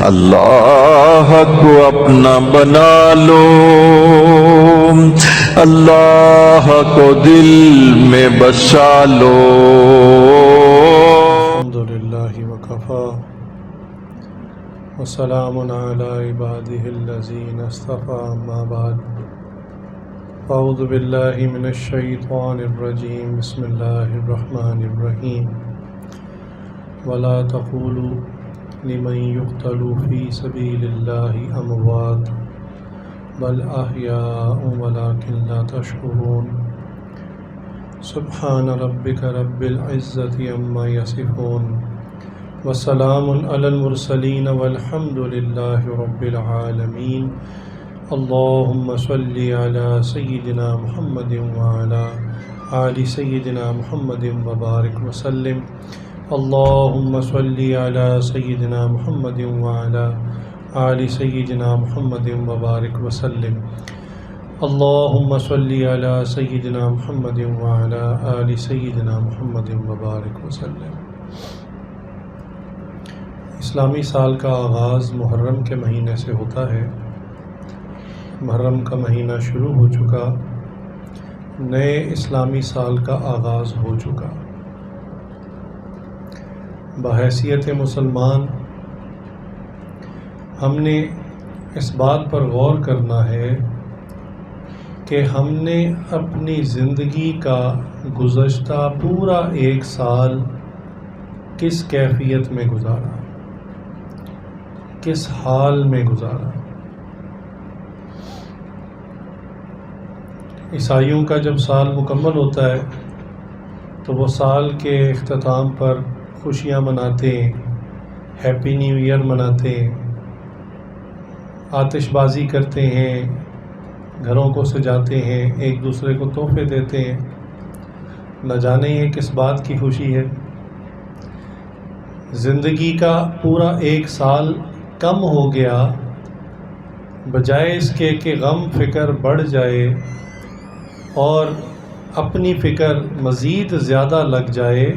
اللہ کو اپنا بنا لو، اللہ کو دل میں بسا لو۔ الحمدللہ وکفی وسلام علی عبادہ الذین اصطفی، اما بعد، اعوذ باللہ من الشیطان الرجیم، بسم اللہ الرحمن الرحیم۔ ولا تقولوا لمن يقتل في سبيل الله اموات بل احیاء ولكن لا تشعرون۔ سبحان ربك رب العزة عما يصفون وسلام على المرسلين والحمد لله رب العالمين۔ اللهم صل على سيدنا محمد وعلى آل سيدنا محمد وبارك وسلم۔ اللهم صل على سيدنا محمد وعلى آل سيدنا محمد وبارك وسلم۔ اللهم صل على سيدنا محمد وعلى آل سيدنا محمد وبارك وسلم۔ اسلامی سال کا آغاز محرم کے مہینے سے ہوتا ہے۔ محرم کا مہینہ شروع ہو چکا، نئے اسلامی سال کا آغاز ہو چکا۔ بحیثیت مسلمان ہم نے اس بات پر غور کرنا ہے کہ ہم نے اپنی زندگی کا گزشتہ پورا ایک سال کس کیفیت میں گزارا، کس حال میں گزارا۔ عیسائیوں کا جب سال مکمل ہوتا ہے تو وہ سال کے اختتام پر خوشیاں مناتے ہیں، ہیپی نیو ایئر مناتے ہیں، آتش بازی کرتے ہیں، گھروں کو سجاتے ہیں، ایک دوسرے کو تحفے دیتے ہیں۔ نہ جانے یہ کس بات کی خوشی ہے۔ زندگی کا پورا ایک سال کم ہو گیا، بجائے اس کے کہ غم فکر بڑھ جائے اور اپنی فکر مزید زیادہ لگ جائے،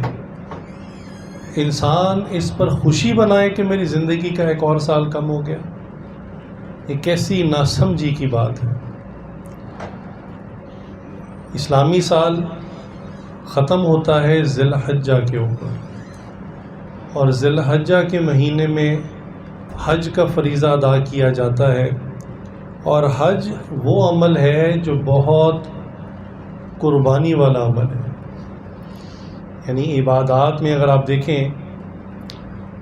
انسان اس پر خوشی بنائے کہ میری زندگی کا ایک اور سال کم ہو گیا۔ یہ کیسی ناسمجھی کی بات ہے۔ اسلامی سال ختم ہوتا ہے ذی الحجہ کے اوپر، اور ذی الحجہ کے مہینے میں حج کا فریضہ ادا کیا جاتا ہے، اور حج وہ عمل ہے جو بہت قربانی والا عمل ہے۔ یعنی عبادات میں اگر آپ دیکھیں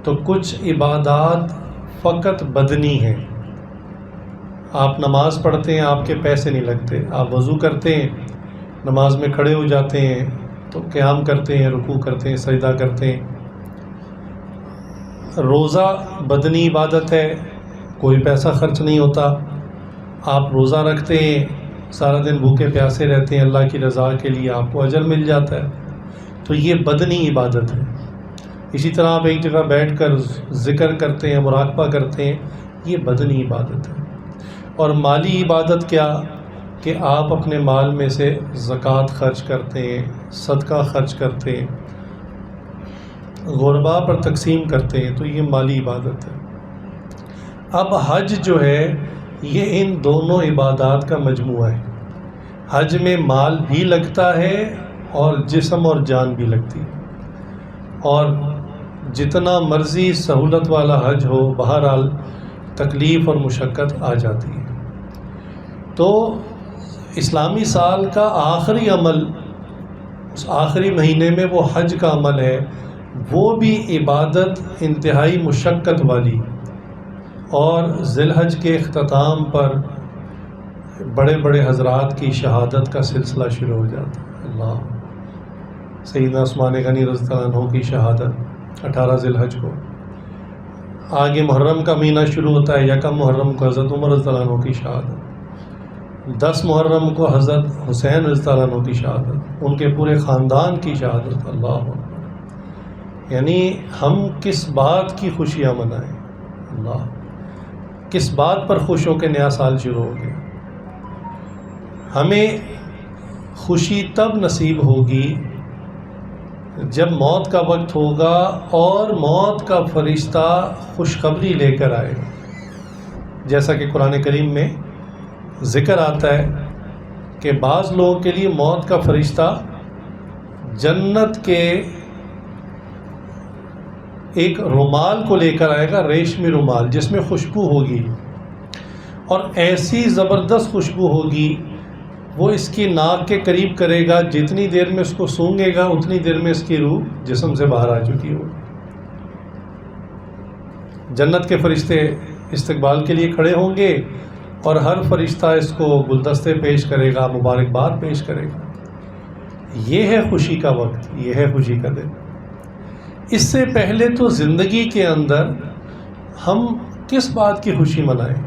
تو کچھ عبادات فقط بدنی ہیں۔ آپ نماز پڑھتے ہیں، آپ کے پیسے نہیں لگتے، آپ وضو کرتے ہیں، نماز میں کھڑے ہو جاتے ہیں تو قیام کرتے ہیں، رکوع کرتے ہیں، سجدہ کرتے ہیں۔ روزہ بدنی عبادت ہے، کوئی پیسہ خرچ نہیں ہوتا، آپ روزہ رکھتے ہیں، سارا دن بھوکے پیاسے رہتے ہیں، اللہ کی رضا کے لیے آپ کو اجر مل جاتا ہے، تو یہ بدنی عبادت ہے۔ اسی طرح آپ ایک جگہ بیٹھ کر ذکر کرتے ہیں، مراقبہ کرتے ہیں، یہ بدنی عبادت ہے۔ اور مالی عبادت کیا کہ آپ اپنے مال میں سے زکوٰۃ خرچ کرتے ہیں، صدقہ خرچ کرتے ہیں، غربا پر تقسیم کرتے ہیں، تو یہ مالی عبادت ہے۔ اب حج جو ہے یہ ان دونوں عبادات کا مجموعہ ہے۔ حج میں مال بھی لگتا ہے اور جسم اور جان بھی لگتی ہے، اور جتنا مرضی سہولت والا حج ہو، بہرحال تکلیف اور مشقت آ جاتی ہے۔ تو اسلامی سال کا آخری عمل، اس آخری مہینے میں وہ حج کا عمل ہے، وہ بھی عبادت انتہائی مشقت والی، اور ذی الحج کے اختتام پر بڑے بڑے حضرات کی شہادت کا سلسلہ شروع ہو جاتا ہے۔ اللہ، سیدنا عثمان غنی رضی اللہ عنہ کی شہادت 18 ذی الحج کو، آگے محرم کا مہینہ شروع ہوتا ہے، یکم محرم کو حضرت عمر رضی اللہ عنہ کی شہادت، 10 محرم کو حضرت حسین رضی اللہ عنہ کی شہادت، ان کے پورے خاندان کی شہادت۔ اللہ اکبر! یعنی ہم کس بات کی خوشیاں منائیں، اللہ، کس بات پر خوش ہو کے نیا سال شروع ہو گیا۔ ہمیں خوشی تب نصیب ہوگی جب موت کا وقت ہوگا اور موت کا فرشتہ خوشخبری لے کر آئے گا، جیسا کہ قرآن کریم میں ذکر آتا ہے کہ بعض لوگوں کے لیے موت کا فرشتہ جنت کے ایک رومال کو لے کر آئے گا، ریشمی رومال جس میں خوشبو ہوگی، اور ایسی زبردست خوشبو ہوگی وہ اس کی ناک کے قریب کرے گا، جتنی دیر میں اس کو سونگھے گا اتنی دیر میں اس کی روح جسم سے باہر آ چکی ہوگی۔ جنت کے فرشتے استقبال کے لیے کھڑے ہوں گے اور ہر فرشتہ اس کو گلدستے پیش کرے گا، مبارکباد پیش کرے گا۔ یہ ہے خوشی کا وقت، یہ ہے خوشی کا دن۔ اس سے پہلے تو زندگی کے اندر ہم کس بات کی خوشی منائیں؟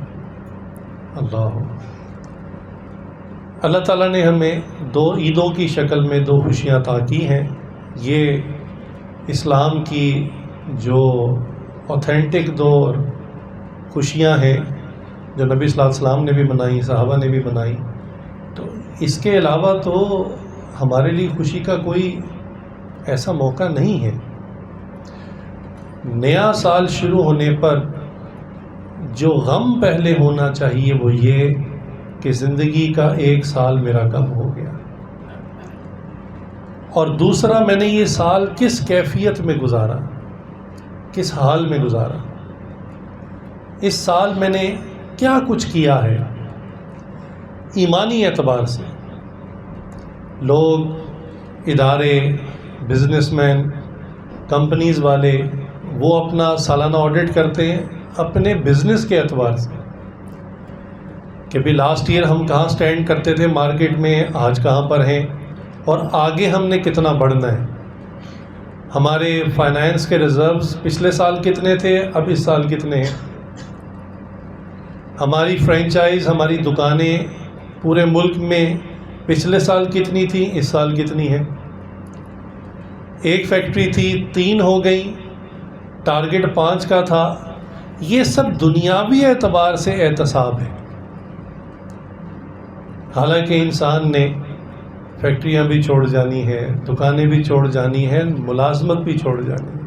اللہ تعالیٰ نے ہمیں 2 عیدوں کی شکل میں 2 خوشیاں عطا کی ہیں۔ یہ اسلام کی جو اوتھینٹک 2 خوشیاں ہیں جو نبی صلی اللہ علیہ وسلم نے بھی منائی، صحابہ نے بھی منائی۔ تو اس کے علاوہ تو ہمارے لیے خوشی کا کوئی ایسا موقع نہیں ہے۔ نیا سال شروع ہونے پر جو غم پہلے ہونا چاہیے وہ یہ کہ زندگی کا 1 سال میرا کم ہو گیا، اور دوسرا میں نے یہ سال کس کیفیت میں گزارا، کس حال میں گزارا، اس سال میں نے کیا کچھ کیا ہے۔ ایمانی اعتبار سے لوگ، ادارے، بزنس مین، کمپنیز والے، وہ اپنا سالانہ آڈٹ کرتے ہیں اپنے بزنس کے اعتبار سے کہ بھی لاسٹ ایئر ہم کہاں سٹینڈ کرتے تھے مارکیٹ میں، آج کہاں پر ہیں، اور آگے ہم نے کتنا بڑھنا ہے۔ ہمارے فائنانس کے ریزروز پچھلے سال کتنے تھے، اب اس سال کتنے ہیں۔ ہماری فرینچائز، ہماری دکانیں پورے ملک میں پچھلے سال کتنی تھیں، اس سال کتنی ہیں۔ 1 فیکٹری تھی 3 ہو گئی، ٹارگٹ 5 کا تھا۔ یہ سب دنیاوی اعتبار سے احتساب ہے، حالانکہ انسان نے فیکٹریاں بھی چھوڑ جانی ہے، دکانیں بھی چھوڑ جانی ہے، ملازمت بھی چھوڑ جانی ہے۔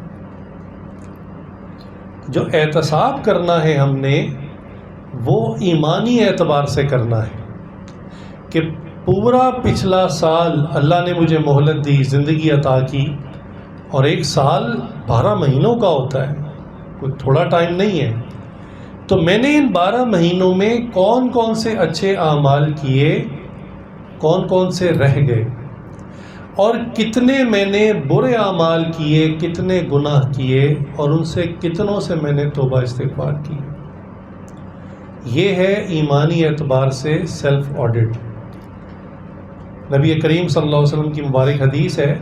جو احتساب کرنا ہے ہم نے وہ ایمانی اعتبار سے کرنا ہے کہ پورا پچھلا سال اللہ نے مجھے مہلت دی، زندگی عطا کی، اور 1 سال 12 مہینوں کا ہوتا ہے، کوئی تھوڑا ٹائم نہیں ہے۔ تو میں نے ان 12 مہینوں میں کون کون سے اچھے اعمال کیے، کون کون سے رہ گئے، اور کتنے میں نے برے اعمال کیے، کتنے گناہ کیے، اور ان سے کتنوں سے میں نے توبہ استغفار کی۔ یہ ہے ایمانی اعتبار سے سیلف آڈٹ۔ نبی کریم صلی اللہ علیہ وسلم کی مبارک حدیث ہے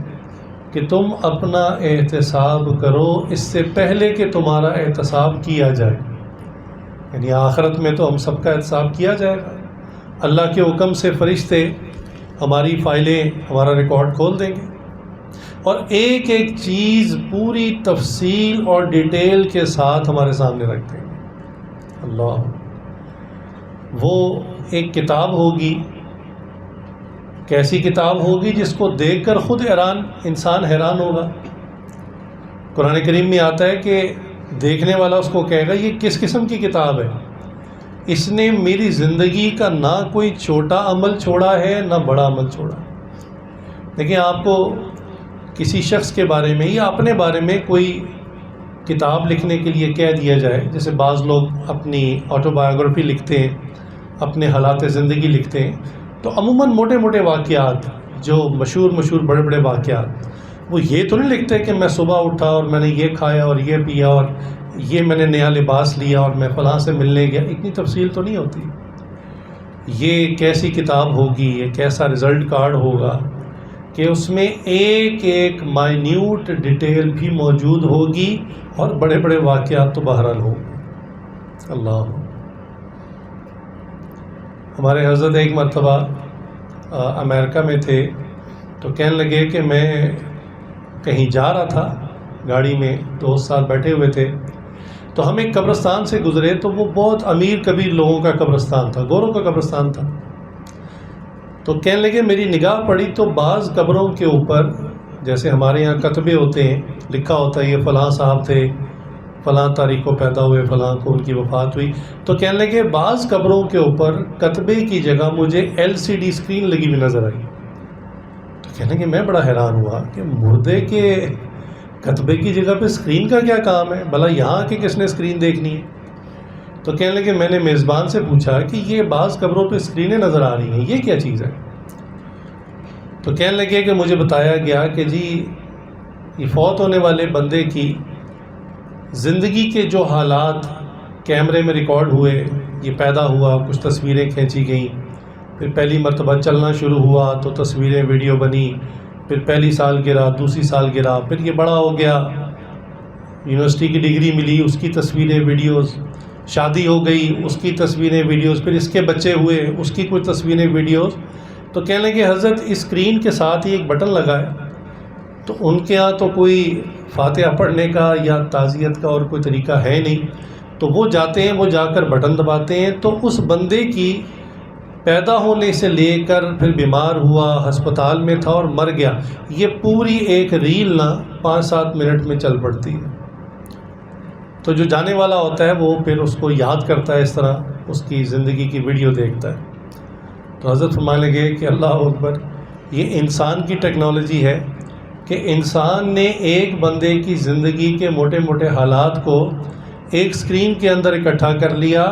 کہ تم اپنا احتساب کرو اس سے پہلے کہ تمہارا احتساب کیا جائے، یعنی آخرت میں تو ہم سب کا احتساب کیا جائے گا۔ اللہ کے حکم سے فرشتے ہماری فائلیں، ہمارا ریکارڈ کھول دیں گے، اور ایک ایک چیز پوری تفصیل اور ڈیٹیل کے ساتھ ہمارے سامنے رکھ دیں گے۔ اللہ، وہ ایک کتاب ہوگی، کیسی کتاب ہوگی جس کو دیکھ کر خود انسان حیران ہوگا۔ قرآن کریم میں آتا ہے کہ دیکھنے والا اس کو کہے گا یہ کس قسم کی کتاب ہے، اس نے میری زندگی کا نہ کوئی چھوٹا عمل چھوڑا ہے نہ بڑا عمل چھوڑا۔ لیکن آپ کو کسی شخص کے بارے میں یا اپنے بارے میں کوئی کتاب لکھنے کے لیے کہہ دیا جائے، جیسے بعض لوگ اپنی آٹو بایوگرافی لکھتے ہیں، اپنے حالات زندگی لکھتے ہیں، تو عموماً موٹے موٹے واقعات، جو مشہور بڑے بڑے واقعات، وہ یہ تو نہیں لکھتے کہ میں صبح اٹھا اور میں نے یہ کھایا اور یہ پیا اور یہ میں نے نیا لباس لیا اور میں فلاں سے ملنے گیا، اتنی تفصیل تو نہیں ہوتی۔ یہ کیسی کتاب ہوگی، یہ کیسا رزلٹ کارڈ ہوگا کہ اس میں ایک ایک مائنیوٹ ڈیٹیل بھی موجود ہوگی، اور بڑے بڑے واقعات تو بہرحال ہوں گے۔ اللہ، ہمارے حضرت ایک مرتبہ امریکہ میں تھے، تو کہنے لگے کہ میں کہیں جا رہا تھا گاڑی میں، دوست ساتھ بیٹھے ہوئے تھے، تو ہم ایک قبرستان سے گزرے، تو وہ بہت امیر کبیر لوگوں کا قبرستان تھا، گوروں کا قبرستان تھا۔ تو کہنے لگے میری نگاہ پڑی تو بعض قبروں کے اوپر جیسے ہمارے یہاں کتبے ہوتے ہیں، لکھا ہوتا ہے یہ فلاں صاحب تھے، فلاں تاریخ کو پیدا ہوئے، فلاں کو ان کی وفات ہوئی، تو کہنے لگے بعض قبروں کے اوپر کتبے کی جگہ مجھے LCD اسکرین لگی ہوئی نظر آئی۔ تو کہنے لگے میں بڑا حیران ہوا کہ مردے کے کتبے کی جگہ پہ اسکرین کا کیا کام ہے، بھلا یہاں کے کس نے اسکرین دیکھنی ہے؟ تو کہنے لگے میں نے میزبان سے پوچھا کہ یہ بعض قبروں پہ اسکرینیں نظر آ رہی ہیں، یہ کیا چیز ہے؟ تو کہنے لگے کہ مجھے بتایا گیا کہ جی یہ فوت ہونے والے بندے کی زندگی کے جو حالات کیمرے میں ریکارڈ ہوئے، یہ پیدا ہوا، کچھ تصویریں کھینچی گئیں، پھر پہلی مرتبہ چلنا شروع ہوا تو تصویریں ویڈیو بنی، پھر پہلی سالگرہ، دوسری سالگرہ، پھر یہ بڑا ہو گیا، یونیورسٹی کی ڈگری ملی، اس کی تصویریں ویڈیوز، شادی ہو گئی، اس کی تصویریں ویڈیوز، پھر اس کے بچے ہوئے، اس کی کچھ تصویریں ویڈیوز۔ تو کہنے لگے حضرت اسکرین کے ساتھ ہی ایک بٹن لگا ہے، تو ان کے ہاں تو کوئی فاتحہ پڑھنے کا یا تعزیت کا اور کوئی طریقہ ہے نہیں، تو وہ جاتے ہیں، وہ جا کر بٹن دباتے ہیں، تو اس بندے کی پیدا ہونے سے لے کر پھر بیمار ہوا، ہسپتال میں تھا اور مر گیا، یہ پوری ایک ریل نہ 5-7 منٹ میں چل پڑتی ہے۔ تو جو جانے والا ہوتا ہے وہ پھر اس کو یاد کرتا ہے، اس طرح اس کی زندگی کی ویڈیو دیکھتا ہے۔ تو حضرت فرمانے لگے کہ اللہ اکبر، یہ انسان کی ٹیکنالوجی ہے کہ انسان نے ایک بندے کی زندگی کے موٹے موٹے حالات کو ایک اسکرین کے اندر اکٹھا کر لیا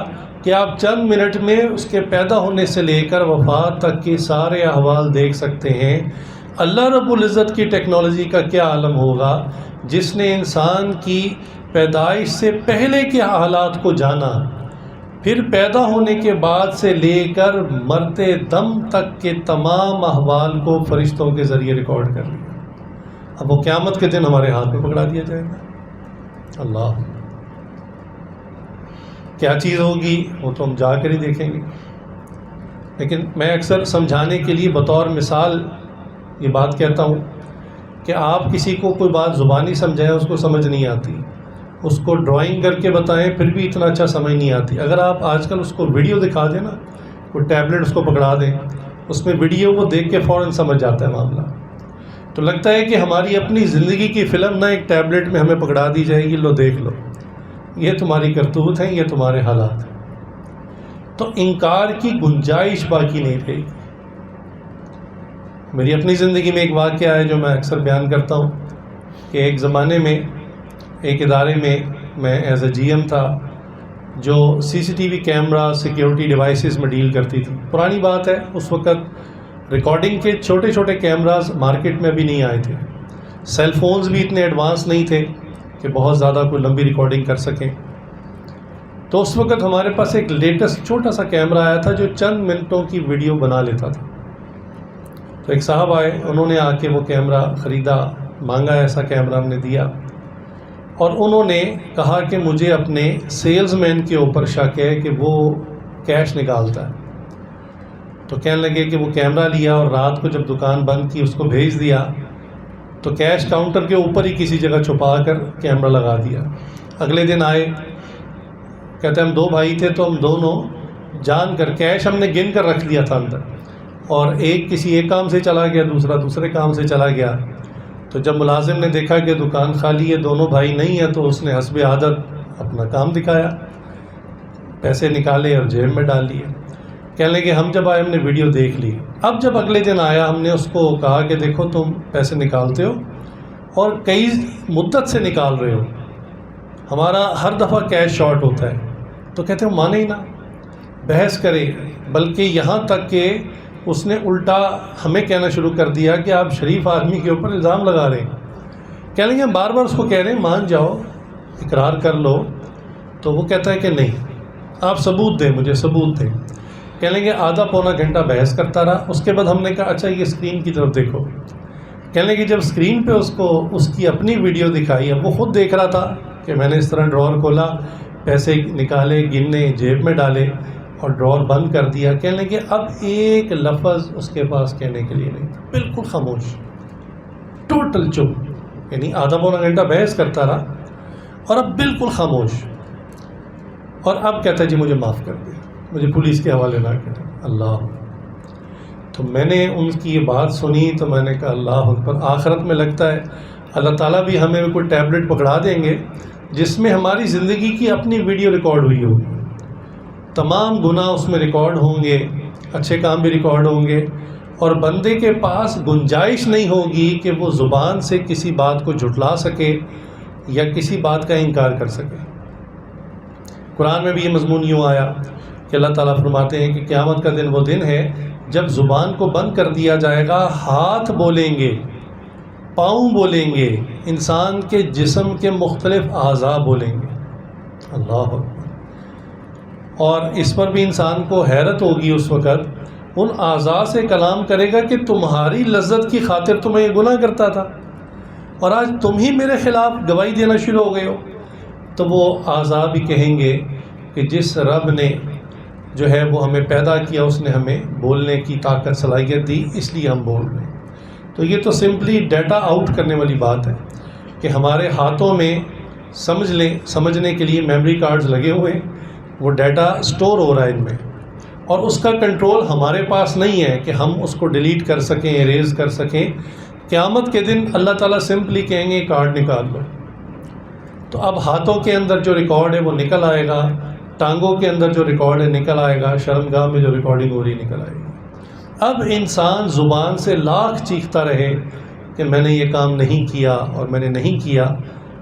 کہ آپ چند منٹ میں اس کے پیدا ہونے سے لے کر وفات تک کے سارے احوال دیکھ سکتے ہیں۔ اللہ رب العزت کی ٹیکنالوجی کا کیا عالم ہوگا جس نے انسان کی پیدائش سے پہلے کے حالات کو جانا، پھر پیدا ہونے کے بعد سے لے کر مرتے دم تک کے تمام احوال کو فرشتوں کے ذریعے ریکارڈ کر لیا۔ اب وہ قیامت کے دن ہمارے ہاتھ میں پکڑا دیا جائے گا۔ اللہ، کیا چیز ہوگی وہ تو ہم جا کر ہی دیکھیں گے، لیکن میں اکثر سمجھانے کے لیے بطور مثال یہ بات کہتا ہوں کہ آپ کسی کو کوئی بات زبانی سمجھائیں، اس کو سمجھ نہیں آتی، اس کو ڈرائنگ کر کے بتائیں پھر بھی اتنا اچھا سمجھ نہیں آتی۔ اگر آپ آج کل اس کو ویڈیو دکھا دیں نا، کوئی ٹیبلٹ اس کو پکڑا دیں، اس میں ویڈیو وہ دیکھ کے فوراً سمجھ جاتا ہے معاملہ۔ تو لگتا ہے کہ ہماری اپنی زندگی کی فلم نہ ایک ٹیبلٹ میں ہمیں پکڑا دی جائے گی، لو دیکھ لو، یہ تمہاری کرتوت ہیں، یہ تمہارے حالات ہیں۔ تو انکار کی گنجائش باقی نہیں رہے گی۔ میری اپنی زندگی میں ایک واقعہ ہے جو میں اکثر بیان کرتا ہوں کہ ایک زمانے میں ایک ادارے میں ایز اے GM تھا جو CCTV کیمرہ سیکیورٹی ڈیوائسز میں ڈیل کرتی تھی۔ پرانی بات ہے، اس وقت ریکارڈنگ کے چھوٹے چھوٹے کیمراز مارکیٹ میں بھی نہیں آئے تھے، سیل فونز بھی اتنے ایڈوانس نہیں تھے کہ بہت زیادہ کوئی لمبی ریکارڈنگ کر سکیں۔ تو اس وقت ہمارے پاس ایک لیٹسٹ چھوٹا سا کیمرہ آیا تھا جو چند منٹوں کی ویڈیو بنا لیتا تھا۔ تو ایک صاحب آئے، انہوں نے آ کے وہ کیمرہ خریدا، مانگا ایسا کیمرہ ہم نے دیا، اور انہوں نے کہا کہ مجھے اپنے سیلز مین کے اوپر شک ہے کہ وہ کیش نکالتا ہے۔ تو کہنے لگے کہ وہ کیمرہ لیا اور رات کو جب دکان بند کی اس کو بھیج دیا، تو کیش کاؤنٹر کے اوپر ہی کسی جگہ چھپا کر کیمرہ لگا دیا۔ اگلے دن آئے، کہتے ہم 2 بھائی تھے تو ہم دونوں جان کر کیش ہم نے گن کر رکھ دیا تھا اندر، اور ایک کسی ایک کام سے چلا گیا، دوسرا دوسرے کام سے چلا گیا۔ تو جب ملازم نے دیکھا کہ دکان خالی ہے، دونوں بھائی نہیں ہیں، تو اس نے حسب عادت اپنا کام دکھایا، پیسے نکالے اور جیب میں ڈال لیے۔ کہنے لگے ہم جب آئے ہم نے ویڈیو دیکھ لی، اب جب اگلے دن آیا ہم نے اس کو کہا کہ دیکھو تم پیسے نکالتے ہو اور کئی مدت سے نکال رہے ہو، ہمارا ہر دفعہ کیش شارٹ ہوتا ہے۔ تو کہتے ہیں مانے ہی نہ، بحث کرے، بلکہ یہاں تک کہ اس نے الٹا ہمیں کہنا شروع کر دیا کہ آپ شریف آدمی کے اوپر الزام لگا رہے ہیں۔ کہہ لیں گے ہم بار بار اس کو کہہ رہے ہیں مان جاؤ، اقرار کر لو، تو وہ کہتا ہے کہ نہیں، آپ ثبوت دیں، مجھے ثبوت دیں۔ کہہ لیں گے آدھا پونا گھنٹہ بحث کرتا رہا، اس کے بعد ہم نے کہا اچھا یہ اسکرین کی طرف دیکھو۔ کہنے لگے جب اسکرین پہ اس کو اس کی اپنی ویڈیو دکھائی، اب وہ خود دیکھ رہا تھا کہ میں نے اس طرح ڈراور کھولا، پیسے نکالے، گننے، جیب میں ڈالے اور ڈراور بند کر دیا۔ کہنے لگے اب ایک لفظ اس کے پاس کہنے کے لیے نہیں تھا، بالکل خاموش، ٹوٹل چپ، یعنی آدھا پونا گھنٹہ بحث کرتا رہا اور اب بالکل خاموش، اور اب کہتا ہے جی مجھے معاف کر دیں، مجھے پولیس کے حوالے نہ کریں۔ اللہ، تو میں نے ان کی یہ بات سنی تو میں نے کہا اللہ اکبر، آخرت میں لگتا ہے اللہ تعالیٰ بھی ہمیں کوئی ٹیبلٹ پکڑا دیں گے جس میں ہماری زندگی کی اپنی ویڈیو ریکارڈ ہوئی ہوگی، تمام گناہ اس میں ریکارڈ ہوں گے، اچھے کام بھی ریکارڈ ہوں گے، اور بندے کے پاس گنجائش نہیں ہوگی کہ وہ زبان سے کسی بات کو جھٹلا سکے یا کسی بات کا انکار کر سکے۔ قرآن میں بھی یہ مضمون یوں آیا کہ اللہ تعالیٰ فرماتے ہیں کہ قیامت کا دن وہ دن ہے جب زبان کو بند کر دیا جائے گا، ہاتھ بولیں گے، پاؤں بولیں گے، انسان کے جسم کے مختلف اعضاء بولیں گے۔ اللہ اکبر۔ اور اس پر بھی انسان کو حیرت ہوگی اس وقت، ان اعضاء سے کلام کرے گا کہ تمہاری لذت کی خاطر تو میں یہ گناہ کرتا تھا اور آج تم ہی میرے خلاف گواہی دینا شروع ہو گئے ہو۔ تو وہ اعضاء بھی کہیں گے کہ جس رب نے جو ہے وہ ہمیں پیدا کیا، اس نے ہمیں بولنے کی طاقت صلاحیت دی، اس لیے ہم بول رہے ہیں۔ تو یہ تو سمپلی ڈیٹا آؤٹ کرنے والی بات ہے کہ ہمارے ہاتھوں میں سمجھنے کے لیے میموری کارڈز لگے ہوئے ہیں، وہ ڈیٹا سٹور ہو رہا ہے ان میں، اور اس کا کنٹرول ہمارے پاس نہیں ہے کہ ہم اس کو ڈیلیٹ کر سکیں، اریز کر سکیں۔ قیامت کے دن اللہ تعالیٰ سمپلی کہیں گے کارڈ نکال لو، تو اب ہاتھوں کے اندر جو ریکارڈ ہے وہ نکل آئے گا، ٹانگوں کے اندر جو ریکارڈ ہے نکل آئے گا، شرمگاہ میں جو ریکارڈنگ ہو رہی نکل آئے گی۔ اب انسان زبان سے لاکھ چیختا رہے کہ میں نے یہ کام نہیں کیا اور میں نے نہیں کیا،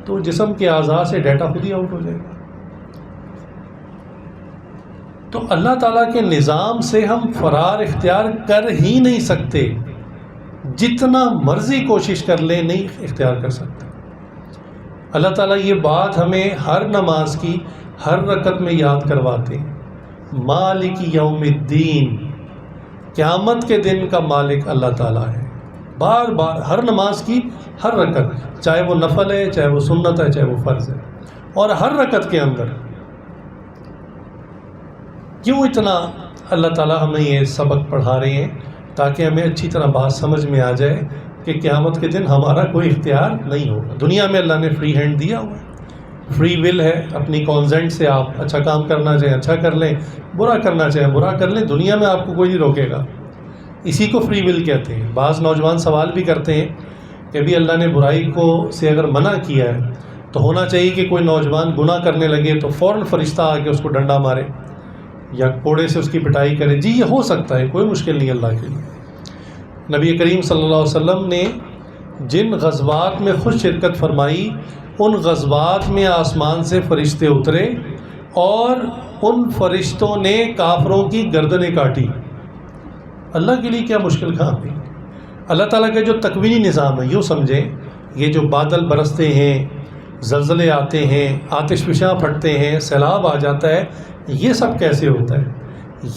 تو جسم کے اعضاء سے ڈیٹا خود ہی آؤٹ ہو جائے گا۔ تو اللہ تعالیٰ کے نظام سے ہم فرار اختیار کر ہی نہیں سکتے، جتنا مرضی کوشش کر لیں نہیں اختیار کر سکتے۔ اللہ تعالیٰ یہ بات ہمیں ہر نماز کی ہر رکعت میں یاد کرواتے ہیں، مالک یوم الدین، قیامت کے دن کا مالک اللہ تعالیٰ ہے۔ بار بار ہر نماز کی ہر رکعت، چاہے وہ نفل ہے، چاہے وہ سنت ہے، چاہے وہ فرض ہے، اور ہر رکعت کے اندر کیوں اتنا اللہ تعالیٰ ہمیں یہ سبق پڑھا رہے ہیں؟ تاکہ ہمیں اچھی طرح بات سمجھ میں آ جائے کہ قیامت کے دن ہمارا کوئی اختیار نہیں ہوگا۔ دنیا میں اللہ نے فری ہینڈ دیا ہوا ہے، فری ول ہے، اپنی کانزنٹ سے آپ اچھا کام کرنا چاہیں اچھا کر لیں، برا کرنا چاہیں برا کر لیں، دنیا میں آپ کو کوئی نہیں روکے گا۔ اسی کو فری ول کہتے ہیں۔ بعض نوجوان سوال بھی کرتے ہیں کہ ابھی اللہ نے برائی کو سے اگر منع کیا ہے تو ہونا چاہیے کہ کوئی نوجوان گناہ کرنے لگے تو فوراً فرشتہ آ کے اس کو ڈنڈا مارے یا کوڑے سے اس کی پٹائی کرے۔ جی یہ ہو سکتا ہے، کوئی مشکل نہیں اللہ کے لیے۔ نبی کریم صلی اللہ علیہ وسلم نے جن غزوات میں خود شرکت فرمائی، ان غزوات میں آسمان سے فرشتے اترے اور ان فرشتوں نے کافروں کی گردنیں کاٹی۔ اللہ کے لیے کیا مشکل کام ہے؟ اللہ تعالیٰ کا جو تکوینی نظام ہے، یوں سمجھیں، یہ جو بادل برستے ہیں، زلزلے آتے ہیں، آتش فشاں پھٹتے ہیں، سیلاب آ جاتا ہے، یہ سب کیسے ہوتا ہے؟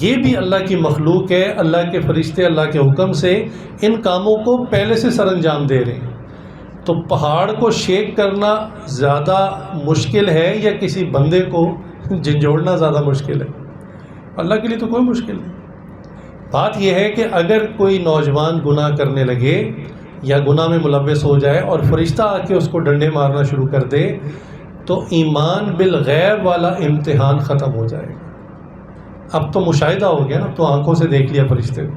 یہ بھی اللہ کی مخلوق ہے۔ اللہ کے فرشتے اللہ کے حکم سے ان کاموں کو پہلے سے سر انجام دے رہے ہیں۔ تو پہاڑ کو شیک کرنا زیادہ مشکل ہے یا کسی بندے کو جھنجھوڑنا زیادہ مشکل ہے؟ اللہ کے لیے تو کوئی مشکل نہیں۔ بات یہ ہے کہ اگر کوئی نوجوان گناہ کرنے لگے یا گناہ میں ملوث ہو جائے اور فرشتہ آ کے اس کو ڈنڈے مارنا شروع کر دے تو ایمان بالغیب والا امتحان ختم ہو جائے گا۔ اب تو مشاہدہ ہو گیا نا، تو آنکھوں سے دیکھ لیا فرشتے کو،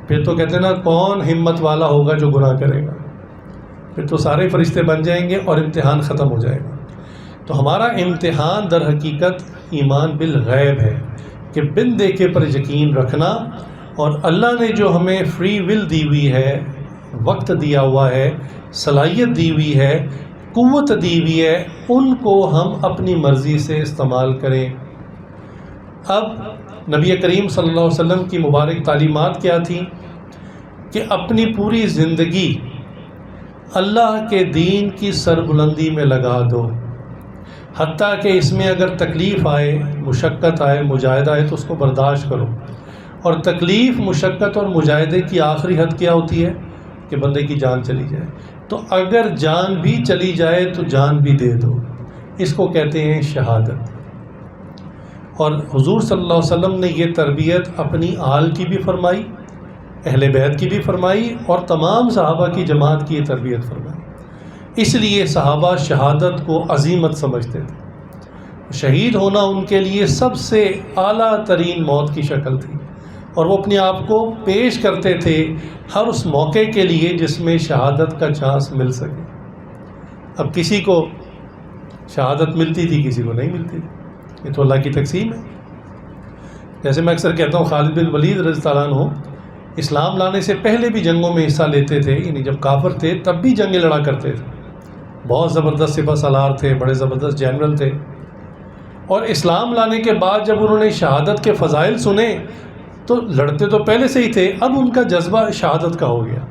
پھر تو کہتے ہیں نا کون ہمت والا ہوگا جو گناہ کرے گا، پھر تو سارے فرشتے بن جائیں گے اور امتحان ختم ہو جائے گا۔ تو ہمارا امتحان در حقیقت ایمان بالغیب ہے کہ بن دیکھے پر یقین رکھنا، اور اللہ نے جو ہمیں فری ول دی ہوئی ہے، وقت دیا ہوا ہے، صلاحیت دی ہوئی ہے، قوت دی ہوئی ہے، ان کو ہم اپنی مرضی سے استعمال کریں۔ اب نبی کریم صلی اللہ علیہ وسلم کی مبارک تعلیمات کیا تھیں کہ اپنی پوری زندگی اللہ کے دین کی سربلندی میں لگا دو، حتیٰ کہ اس میں اگر تکلیف آئے، مشقت آئے، مجاہدہ آئے تو اس کو برداشت کرو۔ اور تکلیف، مشقت اور مجاہدے کی آخری حد کیا ہوتی ہے؟ کہ بندے کی جان چلی جائے۔ تو اگر جان بھی چلی جائے تو جان بھی دے دو، اس کو کہتے ہیں شہادت۔ اور حضور صلی اللہ علیہ وسلم نے یہ تربیت اپنی آل کی بھی فرمائی، اہل بیت کی بھی فرمائی، اور تمام صحابہ کی جماعت کی یہ تربیت فرمائی۔ اس لیے صحابہ شہادت کو عظیمت سمجھتے تھے۔ شہید ہونا ان کے لیے سب سے اعلیٰ ترین موت کی شکل تھی، اور وہ اپنے آپ کو پیش کرتے تھے ہر اس موقع کے لیے جس میں شہادت کا چانس مل سکے۔ اب کسی کو شہادت ملتی تھی، کسی کو نہیں ملتی تھی، یہ تو اللہ کی تقسیم ہے۔ جیسے میں اکثر کہتا ہوں، خالد بن ولید رضی اللہ عنہ اسلام لانے سے پہلے بھی جنگوں میں حصہ لیتے تھے، یعنی جب کافر تھے تب بھی جنگیں لڑا کرتے تھے، بہت زبردست سپہ سالار تھے، بڑے زبردست جنرل تھے۔ اور اسلام لانے کے بعد جب انہوں نے شہادت کے فضائل سنے تو لڑتے تو پہلے سے ہی تھے، اب ان کا جذبہ شہادت کا ہو گیا۔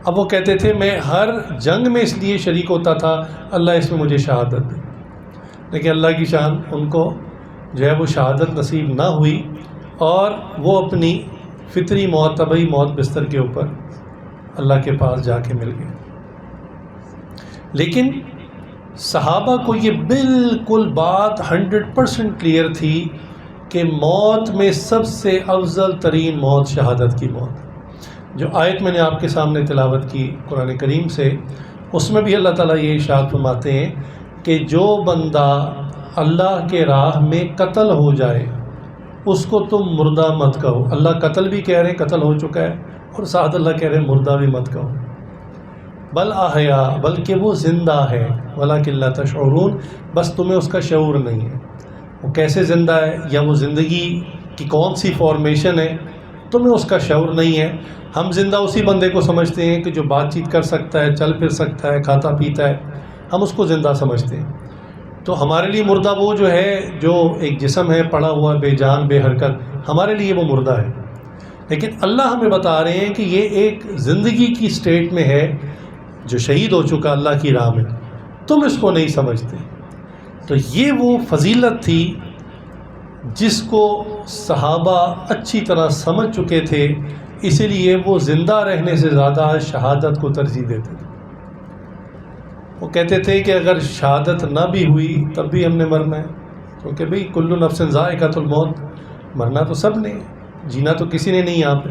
اب وہ کہتے تھے میں ہر جنگ میں اس لیے شریک ہوتا تھا اللہ اس میں مجھے شہادت دے، لیکن اللہ کی شان ان کو جو ہے وہ شہادت نصیب نہ ہوئی، اور وہ اپنی فطری موت، طبعی موت بستر کے اوپر اللہ کے پاس جا کے مل گئے۔ لیکن صحابہ کو یہ بالکل بات 100% کلیئر تھی کہ موت میں سب سے افضل ترین موت شہادت کی موت۔ جو آیت میں نے آپ کے سامنے تلاوت کی قرآن کریم سے، اس میں بھی اللہ تعالیٰ یہ ارشاد فرماتے ہیں کہ جو بندہ اللہ کے راہ میں قتل ہو جائے اس کو تم مردہ مت کہو۔ اللہ قتل بھی کہہ رہے ہیں، قتل ہو چکا ہے، اور ساتھ اللہ کہہ رہے ہیں مردہ بھی مت کہو، بل احیا، بلکہ وہ زندہ ہے، ولکن لا تشعرون، بس تمہیں اس کا شعور نہیں ہے۔ وہ کیسے زندہ ہے یا وہ زندگی کی کون سی فارمیشن ہے، تمہیں اس کا شعور نہیں ہے۔ ہم زندہ اسی بندے کو سمجھتے ہیں کہ جو بات چیت کر سکتا ہے، چل پھر سکتا ہے، کھاتا پیتا ہے، ہم اس کو زندہ سمجھتے ہیں۔ تو ہمارے لیے مردہ وہ جو ہے جو ایک جسم ہے پڑا ہوا بے جان بے حرکت، ہمارے لیے وہ مردہ ہے۔ لیکن اللہ ہمیں بتا رہے ہیں کہ یہ ایک زندگی کی سٹیٹ میں ہے، جو شہید ہو چکا اللہ کی راہ میں، تم اس کو نہیں سمجھتے۔ تو یہ وہ فضیلت تھی جس کو صحابہ اچھی طرح سمجھ چکے تھے، اسی لیے وہ زندہ رہنے سے زیادہ شہادت کو ترجیح دیتے تھے۔ وہ کہتے تھے کہ اگر شہادت نہ بھی ہوئی تب بھی ہم نے مرنا ہے، کیونکہ بھئی کل نفس ذائقۃ الموت، مرنا تو سب نے، جینا تو کسی نے نہیں یہاں پہ،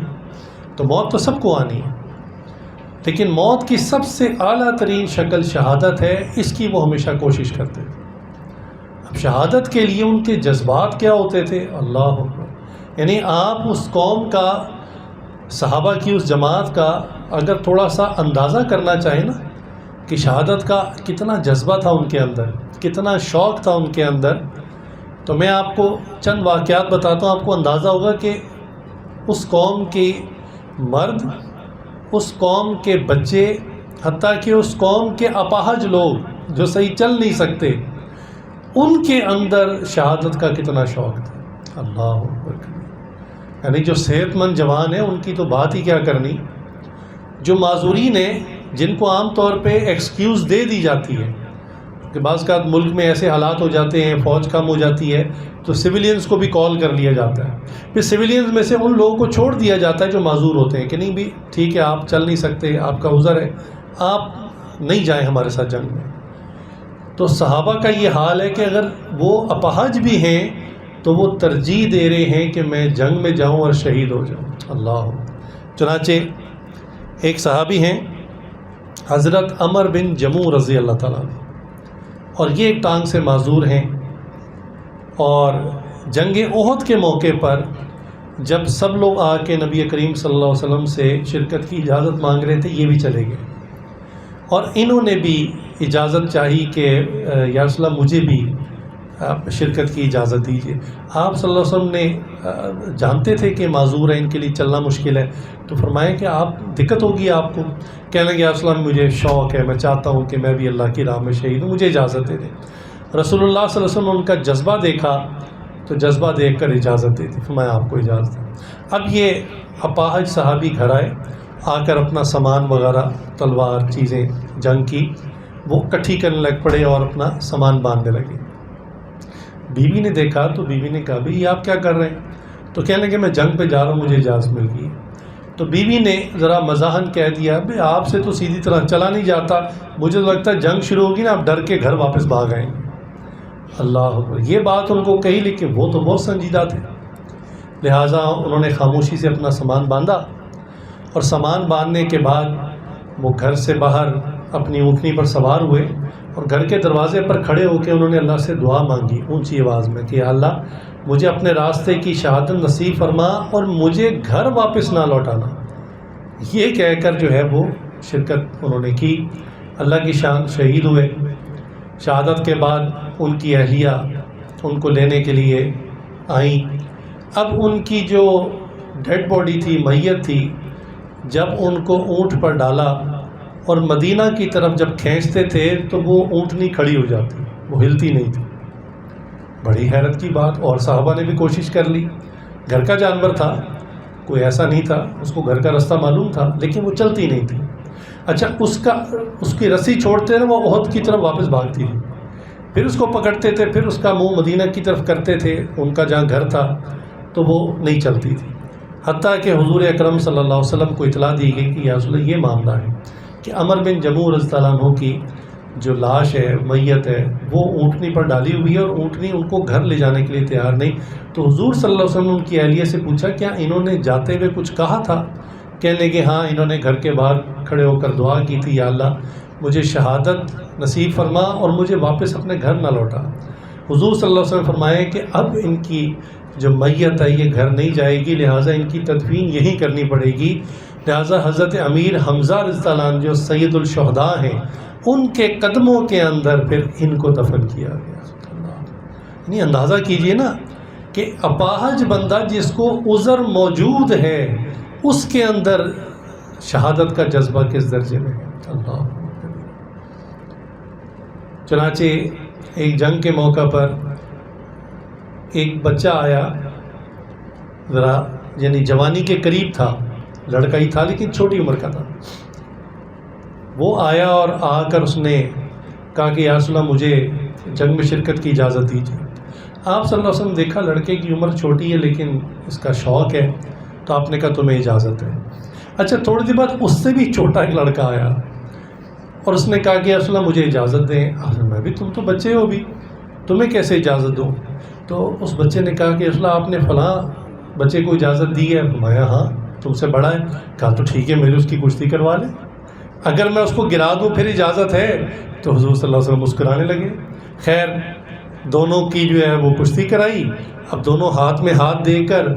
تو موت تو سب کو آنی ہے۔ لیکن موت کی سب سے اعلیٰ ترین شکل شہادت ہے، اس کی وہ ہمیشہ کوشش کرتے تھے۔ اب شہادت کے لیے ان کے جذبات کیا ہوتے تھے، اللہ اکبر! یعنی آپ اس قوم کا، صحابہ کی اس جماعت کا اگر تھوڑا سا اندازہ کرنا چاہیں نا کہ شہادت کا کتنا جذبہ تھا ان کے اندر، کتنا شوق تھا ان کے اندر، تو میں آپ کو چند واقعات بتاتا ہوں، آپ کو اندازہ ہوگا کہ اس قوم کے مرد، اس قوم کے بچے، حتیٰ کہ اس قوم کے اپاہج لوگ جو صحیح چل نہیں سکتے، ان کے اندر شہادت کا کتنا شوق تھا، اللہ اکبر! یعنی جو صحت مند جوان ہیں ان کی تو بات ہی کیا کرنی، جو معذورین ہیں جن کو عام طور پہ ایکسکیوز دے دی جاتی ہے کہ بعض کا ملک میں ایسے حالات ہو جاتے ہیں، فوج کم ہو جاتی ہے تو سویلینز کو بھی کال کر لیا جاتا ہے، پھر سویلینز میں سے ان لوگوں کو چھوڑ دیا جاتا ہے جو معذور ہوتے ہیں کہ نہیں بھی ٹھیک ہے، آپ چل نہیں سکتے، آپ کا عذر ہے، آپ نہیں جائیں ہمارے ساتھ جنگ میں۔ تو صحابہ کا یہ حال ہے کہ اگر وہ اپاہج بھی ہیں تو وہ ترجیح دے رہے ہیں کہ میں جنگ میں جاؤں اور شہید ہو جاؤں، اللہ۔ چنانچہ ایک صحابی ہیں حضرت عمر بن جموع رضی اللہ تعالیٰ عنہ، اور یہ ایک ٹانگ سے معذور ہیں، اور جنگ احد کے موقع پر جب سب لوگ آ کے نبی کریم صلی اللہ علیہ وسلم سے شرکت کی اجازت مانگ رہے تھے، یہ بھی چلے گئے، اور انہوں نے بھی اجازت چاہی کہ یا رسول اللہ مجھے بھی شرکت کی اجازت دیجیے۔ آپ صلی اللہ علیہ وسلم نے جانتے تھے کہ معذور ہیں، ان کے لیے چلنا مشکل ہے، تو فرمایا کہ آپ دقت ہوگی آپ کو، کہنے لگے یا رسول اللہ مجھے شوق ہے، میں چاہتا ہوں کہ میں بھی اللہ کی راہ میں شہید ہوں، مجھے اجازت دے دیں۔ رسول اللہ صلی اللہ علیہ وسلم نے ان کا جذبہ دیکھا تو جذبہ دیکھ کر اجازت دے دی، فرمایا آپ کو اجازت ہے۔ اب یہ اپاہج صحابی گھر آئے، آ کر اپنا سامان وغیرہ، تلوار، چیزیں جنگ کی وہ اکٹھی کرنے لگ پڑے اور اپنا سامان باندھنے لگے۔ بیوی نے دیکھا تو بیوی نے کہا بھئی آپ کیا کر رہے ہیں؟ تو کہنے لگے میں جنگ پہ جا رہا ہوں، مجھے اجازت مل گئی۔ تو بیوی نے ذرا مزاحن کہہ دیا بھئی آپ سے تو سیدھی طرح چلا نہیں جاتا، مجھے تو لگتا ہے جنگ شروع ہوگی نا آپ ڈر کے گھر واپس بھاگ آئیں گے۔ اللہ اکبر! یہ بات ان کو کہی، لیکن وہ تو بہت سنجیدہ تھے، لہٰذا انہوں نے خاموشی سے اپنا سامان باندھا، اور سامان باندھنے کے بعد وہ گھر سے باہر اپنی اونٹنی پر سوار ہوئے اور گھر کے دروازے پر کھڑے ہو کے انہوں نے اللہ سے دعا مانگی اونچی آواز میں کہ یا اللہ مجھے اپنے راستے کی شہادت نصیب فرما اور مجھے گھر واپس نہ لوٹانا. یہ کہہ کر جو ہے وہ شرکت انہوں نے کی. اللہ کی شان شہید ہوئے. شہادت کے بعد ان کی اہلیہ ان کو لینے کے لیے آئیں. اب ان کی جو ڈیڈ باڈی تھی، میت تھی، جب ان کو اونٹ پر ڈالا اور مدینہ کی طرف جب کھینچتے تھے تو وہ اونٹنی کھڑی ہو جاتی، وہ ہلتی نہیں تھی. بڑی حیرت کی بات. اور صحابہ نے بھی کوشش کر لی. گھر کا جانور تھا، کوئی ایسا نہیں تھا، اس کو گھر کا رستہ معلوم تھا، لیکن وہ چلتی نہیں تھی. اچھا اس کی رسی چھوڑتے نا وہ احد کی طرف واپس بھاگتی تھی. پھر اس کو پکڑتے تھے، پھر اس کا منہ مدینہ کی طرف کرتے تھے، ان کا جہاں گھر تھا، تو وہ نہیں چلتی تھی. حتیٰ کہ حضور اکرم صلی اللہ علیہ وسلم کو اطلاع دی گئی کہ یا رسول اللہ یہ معاملہ ہے کہ عمر بن جموع رضی اللہ عنہ کی جو لاش ہے، میت ہے، وہ اونٹنی پر ڈالی ہوئی ہے اور اونٹنی ان کو گھر لے جانے کے لیے تیار نہیں. تو حضور صلی اللہ علیہ وسلم نے ان کی اہلیہ سے پوچھا کیا انہوں نے جاتے ہوئے کچھ کہا تھا؟ کہنے لگے ہاں، انہوں نے گھر کے باہر کھڑے ہو کر دعا کی تھی یا اللہ مجھے شہادت نصیب فرما اور مجھے واپس اپنے گھر نہ لوٹا. حضور صلی اللہ علیہ وسلم فرمائے کہ اب ان کی جو میت ہے یہ گھر نہیں جائے گی، لہٰذا ان کی تدفین یہیں کرنی پڑے گی. لہٰذا حضرت امیر حمزہ رضی اللہ عنہ جو سید الشہداء ہیں ان کے قدموں کے اندر پھر ان کو دفن کیا گیا. یعنی اندازہ کیجئے نا کہ اپاہج بندہ جس کو عذر موجود ہے اس کے اندر شہادت کا جذبہ کس درجے میں ہے. اللہ. چنانچہ ایک جنگ کے موقع پر ایک بچہ آیا، ذرا یعنی جوانی کے قریب تھا، لڑکا ہی تھا لیکن چھوٹی عمر کا تھا. وہ آیا اور آ کر اس نے کہا کہ یا رسول اللہ مجھے جنگ میں شرکت کی اجازت دیجیے. آپ صلی اللہ علیہ وسلم دیکھا لڑکے کی عمر چھوٹی ہے لیکن اس کا شوق ہے، تو آپ نے کہا تمہیں اجازت ہے. اچھا تھوڑی دیر بعد اس سے بھی چھوٹا ایک لڑکا آیا اور اس نے کہا کہ یا رسول اللہ مجھے اجازت دیں. میں بھی تم تو بچے ہو بھی، تمہیں کیسے اجازت دوں؟ تو اس بچے نے کہا کہ یا رسول اللہ آپ نے فلاں بچے کو اجازت دی ہے. فرمایا ہاں تم سے بڑا ہے. کہا تو ٹھیک ہے میری اس کی کشتی کروا لیں، اگر میں اس کو گرا دوں پھر اجازت ہے. تو حضور صلی اللہ علیہ وسلم مسکرانے لگے. خیر دونوں کی جو ہے وہ کشتی کرائی. اب دونوں ہاتھ میں ہاتھ دے کر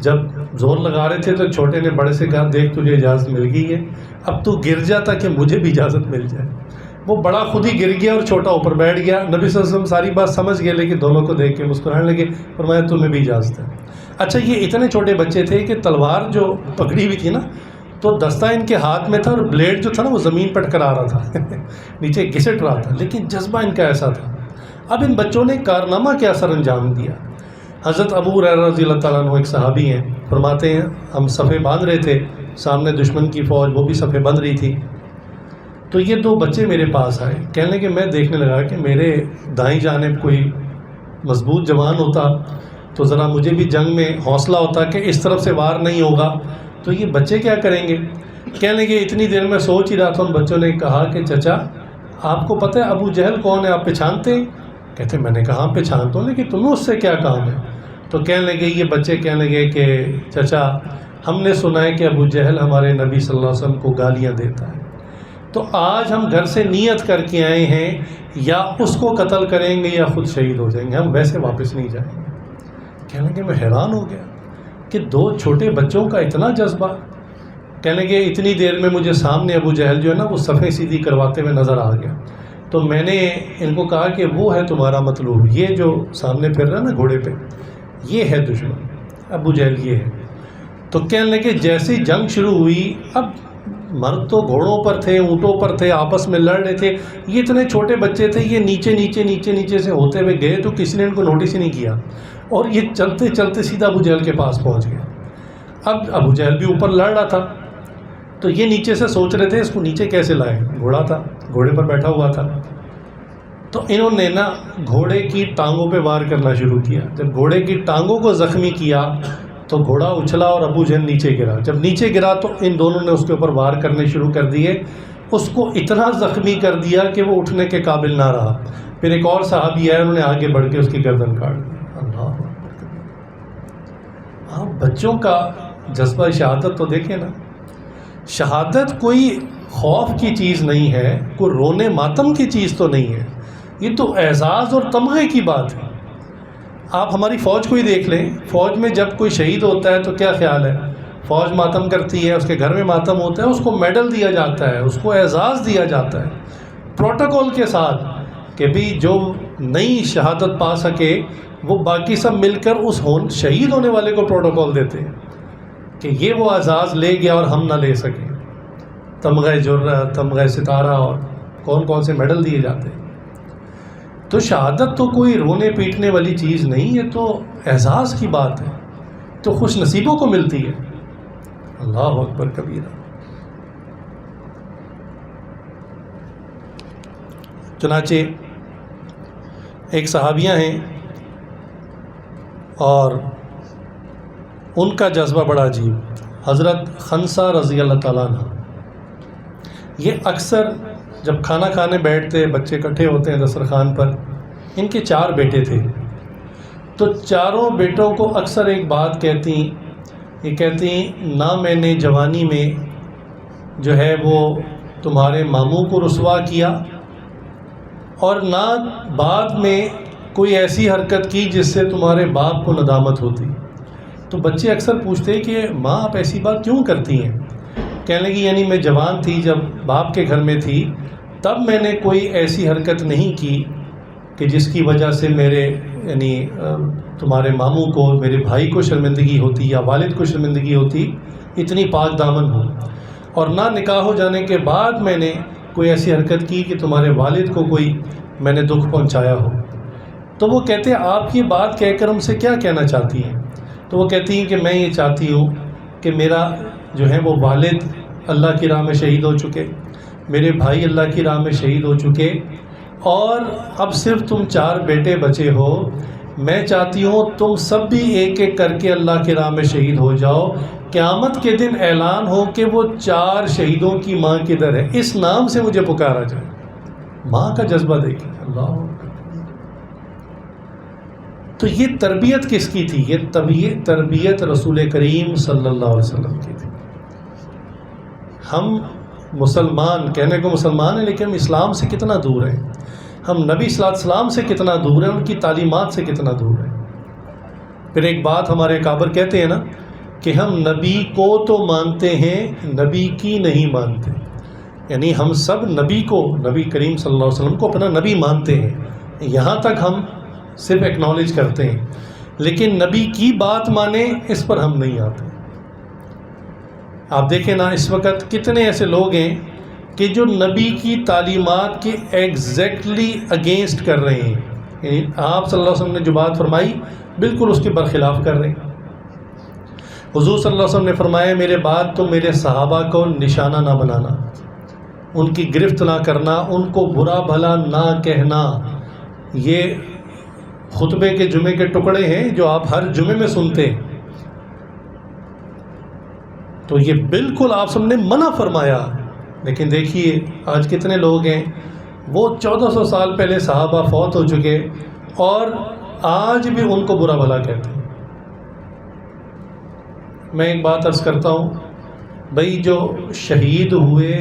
جب زور لگا رہے تھے تو چھوٹے نے بڑے سے کہا دیکھ تجھے اجازت مل گئی ہے، اب تو گر جاتا کہ مجھے بھی اجازت مل جائے. وہ بڑا خود ہی گر گیا اور چھوٹا اوپر بیٹھ گیا. نبی صلی اللہ علیہ وسلم ساری بات سمجھ گئے لیکن دونوں کو دیکھ کے مسکرانے لگے. فرمایا تمہیں بھی اجازت ہے. اچھا یہ اتنے چھوٹے بچے تھے کہ تلوار جو پکڑی ہوئی تھی نا تو دستہ ان کے ہاتھ میں تھا اور بلیڈ جو تھا نا وہ زمین پر ٹکرا رہا تھا نیچے گھسٹ رہا تھا، لیکن جذبہ ان کا ایسا تھا. اب ان بچوں نے کارنامہ کیا سر انجام دیا. حضرت ابو ہریرہ رضی اللہ تعالیٰ عنہ ایک صحابی ہیں، فرماتے ہیں ہم صفے باندھ رہے تھے، سامنے دشمن کی فوج وہ بھی صفے بندھ رہی تھی. تو یہ دو بچے میرے پاس آئے، کہنے لگے میں دیکھنے لگا کہ میرے دائیں جانب کوئی مضبوط جوان ہوتا تو ذرا مجھے بھی جنگ میں حوصلہ ہوتا کہ اس طرف سے وار نہیں ہوگا، تو یہ بچے کیا کریں گے. کہنے لگے اتنی دیر میں سوچ ہی رہا تھا. ان بچوں نے کہا کہ چچا آپ کو پتہ ہے ابو جہل کون ہے، آپ پہچانتے ہیں؟ کہتے میں نے کہا پہچانتا ہوں لیکن تمہیں اس سے کیا کام ہے. تو کہنے لگے یہ بچے کہنے لگے کہ چچا ہم نے سنا ہے کہ ابو جہل ہمارے نبی صلی اللہ علیہ وسلم کو گالیاں دیتا ہے، تو آج ہم گھر سے نیت کر کے آئے ہیں یا اس کو قتل کریں گے یا خود شہید ہو جائیں گے، ہم ویسے واپس نہیں جائیں گے. کہنے لگے میں حیران ہو گیا کہ دو چھوٹے بچوں کا اتنا جذبہ. کہنے لگے اتنی دیر میں مجھے سامنے ابو جہل جو ہے نا وہ صفیں سیدھی کرواتے ہوئے نظر آ گیا. تو میں نے ان کو کہا کہ وہ ہے تمہارا مطلوب، یہ جو سامنے پھر رہا نا گھوڑے پہ یہ ہے دشمن، ابو جہل یہ ہے. تو کہنے لگے جیسی جنگ شروع ہوئی، اب مرد تو گھوڑوں پر تھے، اونٹوں پر تھے، آپس میں لڑ رہے تھے، یہ اتنے چھوٹے بچے تھے، یہ نیچے نیچے نیچے نیچے سے ہوتے ہوئے گئے تو کسی نے ان کو نوٹس ہی نہیں کیا اور یہ چلتے چلتے سیدھا ابو جہل کے پاس پہنچ گئے. اب ابو جہل بھی اوپر لڑ رہا تھا تو یہ نیچے سے سوچ رہے تھے اس کو نیچے کیسے لائیں. گھوڑا تھا، گھوڑے پر بیٹھا ہوا تھا. تو انہوں نے نا گھوڑے کی ٹانگوں پہ وار کرنا شروع کیا. جب گھوڑے کی ٹانگوں کو زخمی کیا تو گھوڑا اچھلا اور ابو جہل نیچے گرا. جب نیچے گرا تو ان دونوں نے اس کے اوپر وار کرنے شروع کر دیے. اس کو اتنا زخمی کر دیا کہ وہ اٹھنے کے قابل نہ رہا. پھر ایک اور صحابی آئے، انہوں نے آگے بڑھ کے اس کی گردن کاٹ دی. اللہ آپ بچوں کا جذبہ شہادت تو دیکھیں نا. شہادت کوئی خوف کی چیز نہیں ہے، کوئی رونے ماتم کی چیز تو نہیں ہے، یہ تو اعزاز اور تمغے کی بات ہے۔ آپ ہماری فوج کو ہی دیکھ لیں، فوج میں جب کوئی شہید ہوتا ہے تو کیا خیال ہے؟ فوج ماتم کرتی ہے، اس کے گھر میں ماتم ہوتا ہے، اس کو میڈل دیا جاتا ہے، اس کو اعزاز دیا جاتا ہے پروٹوکول کے ساتھ، کہ بھی جو نئی شہادت پا سکے وہ باقی سب مل کر اس شہید ہونے والے کو پروٹوکول دیتے ہیں کہ یہ وہ اعزاز لے گیا اور ہم نہ لے سکیں۔ تمغہ جرہ، تمغہ ستارہ اور کون کون سے میڈل دیے جاتے ہیں۔ تو شہادت تو کوئی رونے پیٹنے والی چیز نہیں، یہ تو اعزاز کی بات ہے، تو خوش نصیبوں کو ملتی ہے۔ اللہ اکبر کبیرہ۔ چنانچہ ایک صحابیہ ہیں اور ان کا جذبہ بڑا عجیب، حضرت خنسہ رضی اللہ تعالیٰ عنہ، یہ اکثر جب کھانا کھانے بیٹھتے، بچے اکٹھے ہوتے ہیں دسترخوان پر، ان کے 4 بیٹے تھے، تو چاروں بیٹوں کو اکثر ایک بات کہتی، یہ کہتی نہ میں نے جوانی میں جو ہے وہ تمہارے ماموں کو رسوا کیا، اور نہ بعد میں کوئی ایسی حرکت کی جس سے تمہارے باپ کو ندامت ہوتی۔ تو بچے اکثر پوچھتے کہ ماں آپ ایسی بات کیوں کرتی ہیں؟ کہنے لگی یعنی میں جوان تھی، جب باپ کے گھر میں تھی تب میں نے کوئی ایسی حرکت نہیں کی کہ جس کی وجہ سے میرے یعنی تمہارے ماموں کو، میرے بھائی کو شرمندگی ہوتی یا والد کو شرمندگی ہوتی، اتنی پاک دامن ہوں، اور نہ نکاح ہو جانے کے بعد میں نے کوئی ایسی حرکت کی کہ تمہارے والد کو کوئی میں نے دکھ پہنچایا ہو۔ تو وہ کہتے ہیں آپ یہ بات کہہ کر ہم سے کیا کہنا چاہتی ہیں؟ تو وہ کہتی ہیں کہ میں یہ چاہتی ہوں کہ میرا جو ہے وہ والد اللہ کی راہ میں شہید ہو چکے، میرے بھائی اللہ کی راہ میں شہید ہو چکے، اور اب صرف تم 4 بیٹے بچے ہو، میں چاہتی ہوں تم سب بھی ایک ایک کر کے اللہ کی راہ میں شہید ہو جاؤ، قیامت کے دن اعلان ہو کہ وہ 4 شہیدوں کی ماں کدھر ہے، اس نام سے مجھے پکارا جائے۔ ماں کا جذبہ دیکھیں، اللہ اکبر۔ تو یہ تربیت کس کی تھی؟ یہ تربیت رسول کریم صلی اللہ علیہ وسلم کی تھی۔ ہم مسلمان کہنے کو مسلمان ہیں، لیکن ہم اسلام سے کتنا دور ہیں، ہم نبی صلی اللہ علیہ وسلم سے کتنا دور ہیں، ان کی تعلیمات سے کتنا دور ہیں۔ پھر ایک بات ہمارے کابر کہتے ہیں نا کہ ہم نبی کو تو مانتے ہیں، نبی کی نہیں مانتے، یعنی ہم سب نبی کو، نبی کریم صلی اللہ علیہ وسلم کو اپنا نبی مانتے ہیں، یہاں تک ہم صرف ایکنالج کرتے ہیں، لیکن نبی کی بات مانیں اس پر ہم نہیں آتے۔ آپ دیکھیں نا اس وقت کتنے ایسے لوگ ہیں کہ جو نبی کی تعلیمات کے ایگزیکٹلی اگینسٹ کر رہے ہیں، یعنی آپ صلی اللہ علیہ وسلم نے جو بات فرمائی بالکل اس کے برخلاف کر رہے ہیں۔ حضور صلی اللہ علیہ وسلم نے فرمایا میرے بعد تو میرے صحابہ کو نشانہ نہ بنانا، ان کی گرفت نہ کرنا، ان کو برا بھلا نہ کہنا۔ یہ خطبے کے جمعے کے ٹکڑے ہیں جو آپ ہر جمعے میں سنتے ہیں، تو یہ بالکل آپ سب نے منع فرمایا۔ لیکن دیکھیے آج کتنے لوگ ہیں، وہ 1400 سال پہلے صحابہ فوت ہو چکے اور آج بھی ان کو برا بھلا کہتے ہیں۔ میں ایک بات عرض کرتا ہوں، بھائی جو شہید ہوئے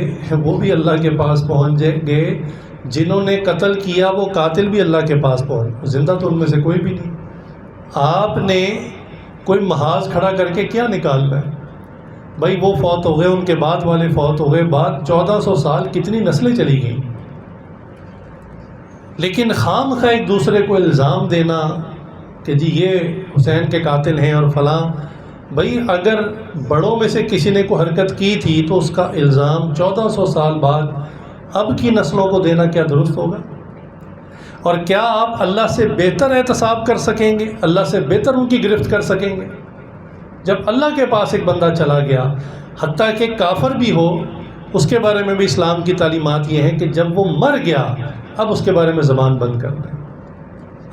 وہ بھی اللہ کے پاس پہنچ گئے، جنہوں نے قتل کیا وہ قاتل بھی اللہ کے پاس پہنچ، زندہ تو ان میں سے کوئی بھی نہیں۔ آپ نے کوئی محاذ کھڑا کر کے کیا نکالنا ہے؟ بھائی وہ فوت ہو گئے، ان کے بعد والے فوت ہو گئے، بعد 1400 سال کتنی نسلیں چلی گئیں، لیکن خام خواہ ایک دوسرے کو الزام دینا کہ جی یہ حسین کے قاتل ہیں اور فلاں۔ بھائی اگر بڑوں میں سے کسی نے کوئی حرکت کی تھی تو اس کا الزام 1400 سال بعد اب کی نسلوں کو دینا کیا درست ہوگا؟ اور کیا آپ اللہ سے بہتر احتساب کر سکیں گے، اللہ سے بہتر ان کی گرفت کر سکیں گے؟ جب اللہ کے پاس ایک بندہ چلا گیا، حتیٰ کہ کافر بھی ہو، اس کے بارے میں بھی اسلام کی تعلیمات یہ ہیں کہ جب وہ مر گیا اب اس کے بارے میں زبان بند کر دیں۔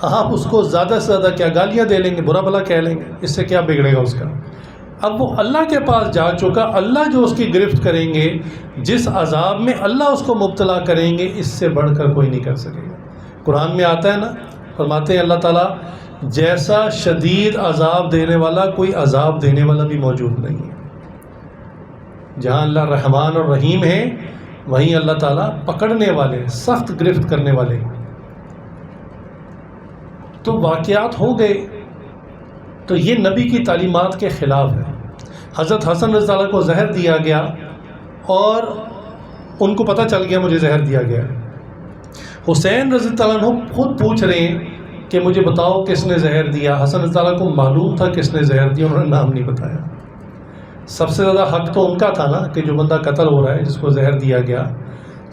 آپ اس کو زیادہ سے زیادہ کیا گالیاں دے لیں گے، برا بھلا کہہ لیں گے، اس سے کیا بگڑے گا اس کا؟ اب وہ اللہ کے پاس جا چکا، اللہ جو اس کی گرفت کریں گے، جس عذاب میں اللہ اس کو مبتلا کریں گے، اس سے بڑھ کر کوئی نہیں کر سکے گا۔ قرآن میں آتا ہے نا، فرماتے ہیں اللہ تعالیٰ جیسا شدید عذاب دینے والا کوئی عذاب دینے والا بھی موجود نہیں ہے۔ جہاں اللہ رحمان اور رحیم ہے وہیں اللہ تعالیٰ پکڑنے والے، سخت گرفت کرنے والے. تو واقعات ہو گئے. تو یہ نبی کی تعلیمات کے خلاف ہے. حضرت حسن رضی اللہ عنہ کو زہر دیا گیا اور ان کو پتہ چل گیا مجھے زہر دیا گیا. حسین رضی اللہ عنہ خود پوچھ رہے ہیں کہ مجھے بتاؤ کس نے زہر دیا. حسن رضی اللہ عنہ کو معلوم تھا کس نے زہر دیا، انہوں نے نام نہیں بتایا. سب سے زیادہ حق تو ان کا تھا نا، کہ جو بندہ قتل ہو رہا ہے جس کو زہر دیا گیا،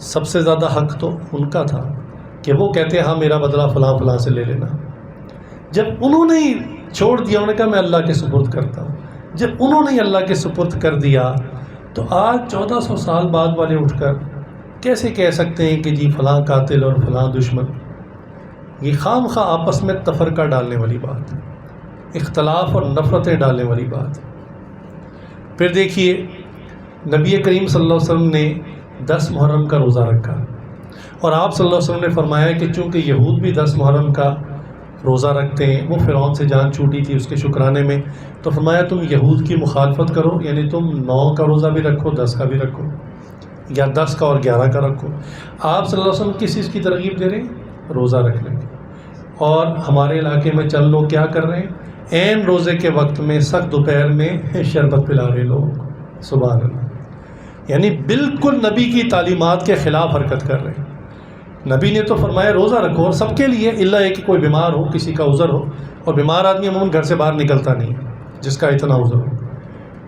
سب سے زیادہ حق تو ان کا تھا کہ وہ کہتے ہاں میرا بدلہ فلاں فلاں سے لے لینا. جب انہوں نے چھوڑ دیا، انہوں نے کہا میں اللہ کے سپرد کرتا ہوں. جب انہوں نے اللہ کے سپرد کر دیا تو آج 1400 سال بعد والے اٹھ کر کیسے کہہ سکتے ہیں کہ جی فلاں قاتل اور فلاں دشمن؟ یہ خام خواہ آپس میں تفرقہ ڈالنے والی بات، اختلاف اور نفرتیں ڈالنے والی بات. پھر دیکھیے نبی کریم صلی اللہ علیہ وسلم نے 10 محرم کا روزہ رکھا، اور آپ صلی اللہ علیہ وسلم نے فرمایا کہ چونکہ یہود بھی 10 محرم کا روزہ رکھتے ہیں، وہ فرعون سے جان چھوٹی تھی اس کے شکرانے میں، تو فرمایا تم یہود کی مخالفت کرو، یعنی تم 9 کا روزہ بھی رکھو، 10 کا بھی رکھو، یا 10 کا اور 11 کا رکھو. آپ صلی اللہ علیہ وسلم کس چیز کی ترغیب دے رہے ہیں؟ روزہ رکھنے کی. اور ہمارے علاقے میں چند لوگ کیا کر رہے ہیں؟ عین روزے کے وقت میں سخت دوپہر میں شربت پلا رہے لوگ. سبحان اللہ، یعنی بالکل نبی کی تعلیمات کے خلاف حرکت کر رہے ہیں. نبی نے تو فرمایا روزہ رکھو، اور سب کے لیے، الا یہ کہ کوئی بیمار ہو، کسی کا عذر ہو، اور بیمار آدمی عموماً گھر سے باہر نکلتا نہیں جس کا اتنا عذر ہو.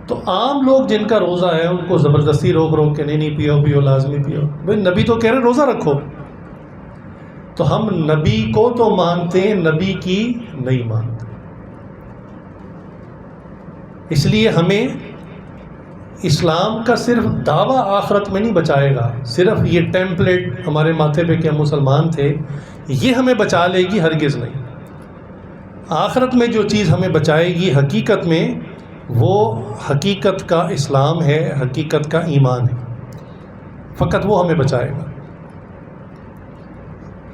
تو عام لوگ جن کا روزہ ہے ان کو زبردستی روک کے نہیں پیو پیو لازمی پیو. بھائی نبی تو کہہ رہے روزہ رکھو. تو ہم نبی کو تو مانتے ہیں، نبی کی نہیں مانتے. اس لیے ہمیں اسلام کا صرف دعویٰ آخرت میں نہیں بچائے گا، صرف یہ ٹیمپلیٹ ہمارے ماتھے پہ کہ ہم مسلمان تھے یہ ہمیں بچا لے گی، ہرگز نہیں. آخرت میں جو چیز ہمیں بچائے گی حقیقت میں، وہ حقیقت کا اسلام ہے، حقیقت کا ایمان ہے، فقط وہ ہمیں بچائے گا.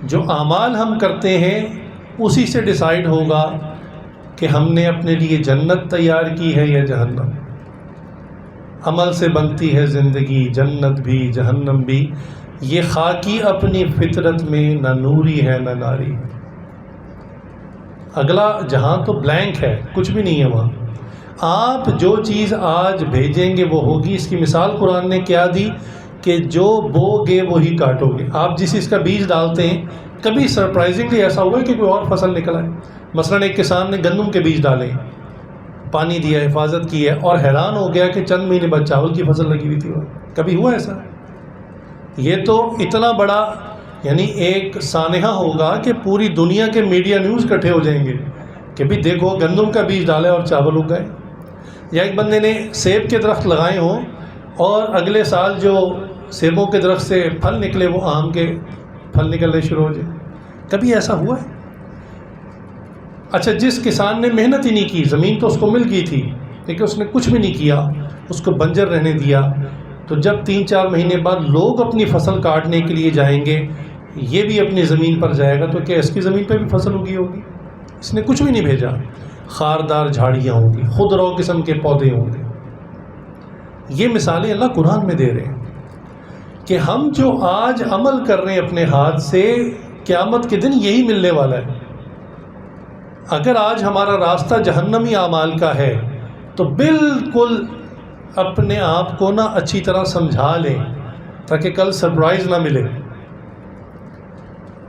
جو اعمال ہم کرتے ہیں اسی سے ڈیسائیڈ ہوگا کہ ہم نے اپنے لیے جنت تیار کی ہے یا جہنم. عمل سے بنتی ہے زندگی، جنت بھی جہنم بھی. یہ خاکی اپنی فطرت میں نہ نوری ہے نہ ناری ہے. اگلا جہاں تو بلینک ہے، کچھ بھی نہیں ہے وہاں. آپ جو چیز آج بھیجیں گے وہ ہوگی. اس کی مثال قرآن نے کیا دی کہ جو بو گے وہی کاٹو گے. آپ جس چیز کا بیج ڈالتے ہیں، کبھی سرپرائزنگلی ایسا ہوا ہے کہ کوئی اور فصل نکلا ہے. مثلاً ایک کسان نے گندم کے بیج ڈالے، پانی دیا، حفاظت کی ہے، اور حیران ہو گیا کہ چند مہینے بعد چاول کی فصل لگی ہوئی تھی. کبھی ہوا ایسا؟ یہ تو اتنا بڑا یعنی ایک سانحہ ہوگا کہ پوری دنیا کے میڈیا نیوز اکٹھے ہو جائیں گے کہ بھی دیکھو گندم کا بیج ڈالے اور چاول اگ گئے. یا ایک بندے نے سیب کے درخت لگائے ہوں اور اگلے سال جو سیبوں کے درخت سے پھل نکلے وہ آم کے پھل نکلنے شروع ہو جائے. کبھی ایسا ہوا ہے؟ اچھا، جس کسان نے محنت ہی نہیں کی، زمین تو اس کو مل گئی تھی لیکن اس نے کچھ بھی نہیں کیا، اس کو بنجر رہنے دیا، تو جب 3-4 مہینے بعد لوگ اپنی فصل کاٹنے کے لیے جائیں گے، یہ بھی اپنی زمین پر جائے گا، تو کیا اس کی زمین پہ بھی فصل اگی ہوگی؟ اس نے کچھ بھی نہیں بھیجا. خاردار جھاڑیاں ہوں گی، خودرو قسم کے پودے ہوں گے. یہ مثالیں اللہ قرآن میں دے رہے ہیں کہ ہم جو آج عمل کر رہے ہیں اپنے ہاتھ سے، قیامت کے دن یہی ملنے والا ہے. اگر آج ہمارا راستہ جہنمی اعمال کا ہے تو بالکل اپنے آپ کو نا اچھی طرح سمجھا لیں تاکہ کل سرپرائز نہ ملے.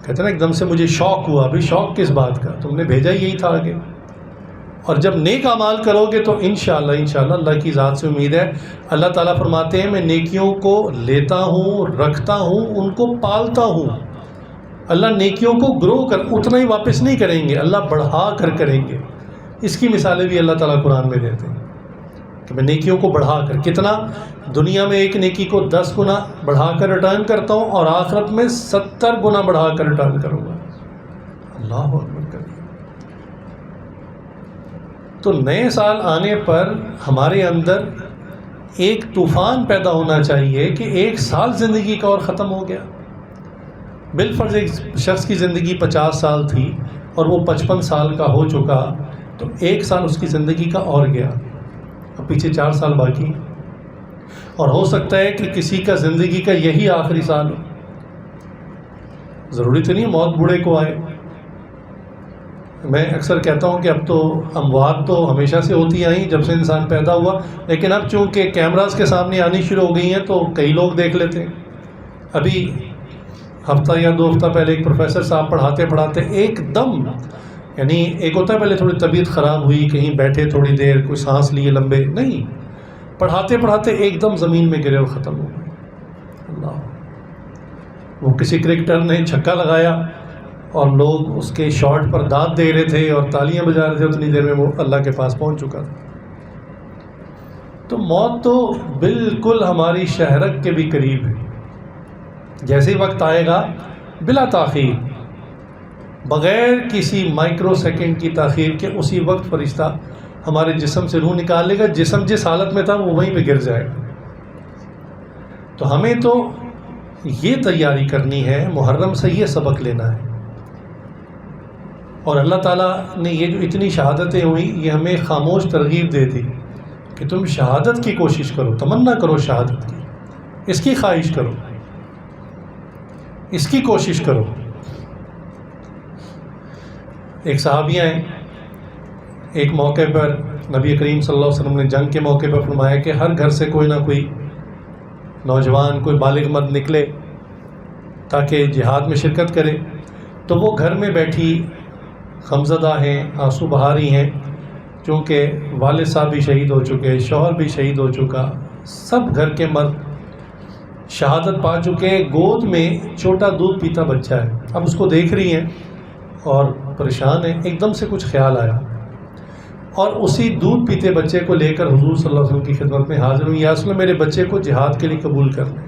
کہتے ہیں نا ایک دم سے مجھے شوق ہوا. ابھی شوق کس بات کا؟ تم نے بھیجا یہی تھا آگے. اور جب نیک اعمال کرو گے تو انشاءاللہ اللہ کی ذات سے امید ہے. اللہ تعالیٰ فرماتے ہیں میں نیکیوں کو لیتا ہوں، رکھتا ہوں، ان کو پالتا ہوں. اللہ نیکیوں کو گرو کر اتنا ہی واپس نہیں کریں گے، اللہ بڑھا کر کریں گے. اس کی مثالیں بھی اللہ تعالیٰ قرآن میں دیتے ہیں کہ میں نیکیوں کو بڑھا کر، کتنا دنیا میں ایک نیکی کو 10 گنا بڑھا کر ریٹرن کرتا ہوں اور آخرت میں 70 گنا بڑھا کر ریٹرن کروں گا. اللہ اکبر کبیر. تو نئے سال آنے پر ہمارے اندر ایک طوفان پیدا ہونا چاہیے کہ 1 سال زندگی کا اور ختم ہو گیا. بالفرض ایک شخص کی زندگی 50 سال تھی اور وہ 55 سال کا ہو چکا، تو 1 سال اس کی زندگی کا اور گیا، اب پیچھے 4 سال باقی. اور ہو سکتا ہے کہ کسی کا زندگی کا یہی آخری سال ہو. ضروری تو نہیں موت بوڑھے کو آئے. میں اکثر کہتا ہوں کہ اب تو اموات تو ہمیشہ سے ہوتی آئیں جب سے انسان پیدا ہوا، لیکن اب چونکہ کیمراز کے سامنے آنی شروع ہو گئی ہیں تو کئی لوگ دیکھ لیتے ہیں. ابھی ہفتہ یا 2 ہفتہ پہلے ایک پروفیسر صاحب پڑھاتے ایک دم، یعنی ایک ہوتا ہے پہلے تھوڑی طبیعت خراب ہوئی، کہیں بیٹھے تھوڑی دیر، کوئی سانس لیے لمبے، نہیں، پڑھاتے ایک دم زمین میں گرے اور ختم ہو گئے. اللہ، وہ کسی کرکٹر نے چھکا لگایا اور لوگ اس کے شاٹ پر داد دے رہے تھے اور تالیاں بجا رہے تھے، اتنی دیر میں وہ اللہ کے پاس پہنچ چکا تھا. تو موت تو بالکل ہماری شہرک کے بھی قریب ہے. جیسے ہی وقت آئے گا بلا تاخیر، بغیر کسی مائکرو سیکنڈ کی تاخیر کے اسی وقت فرشتہ ہمارے جسم سے روح نکال لے گا. جسم جس حالت میں تھا وہ وہیں پہ گر جائے گا. تو ہمیں تو یہ تیاری کرنی ہے، محرم سے یہ سبق لینا ہے. اور اللہ تعالیٰ نے یہ جو اتنی شہادتیں ہوئیں یہ ہمیں خاموش ترغیب دے دی کہ تم شہادت کی کوشش کرو، تمنا کرو شہادت کی، اس کی خواہش کرو، اس کی کوشش کرو. ایک صحابیہ ہیں، ایک موقع پر نبی کریم صلی اللہ علیہ وسلم نے جنگ کے موقع پر فرمایا کہ ہر گھر سے کوئی نہ کوئی نوجوان، کوئی بالغ مرد نکلے تاکہ جہاد میں شرکت کرے. تو وہ گھر میں بیٹھی غمزدہ ہیں، آنسو بہا رہی ہیں، چونکہ والد صاحب بھی شہید ہو چکے، شوہر بھی شہید ہو چکا، سب گھر کے مرد شہادت پا چکے. گود میں چھوٹا دودھ پیتا بچہ ہے. اب اس کو دیکھ رہی ہیں اور پریشان ہیں. ایک دم سے کچھ خیال آیا اور اسی دودھ پیتے بچے کو لے کر حضور صلی اللہ علیہ وسلم کی خدمت میں حاضر ہوئی، یا اس میں میرے بچے کو جہاد کے لیے قبول کر لیں.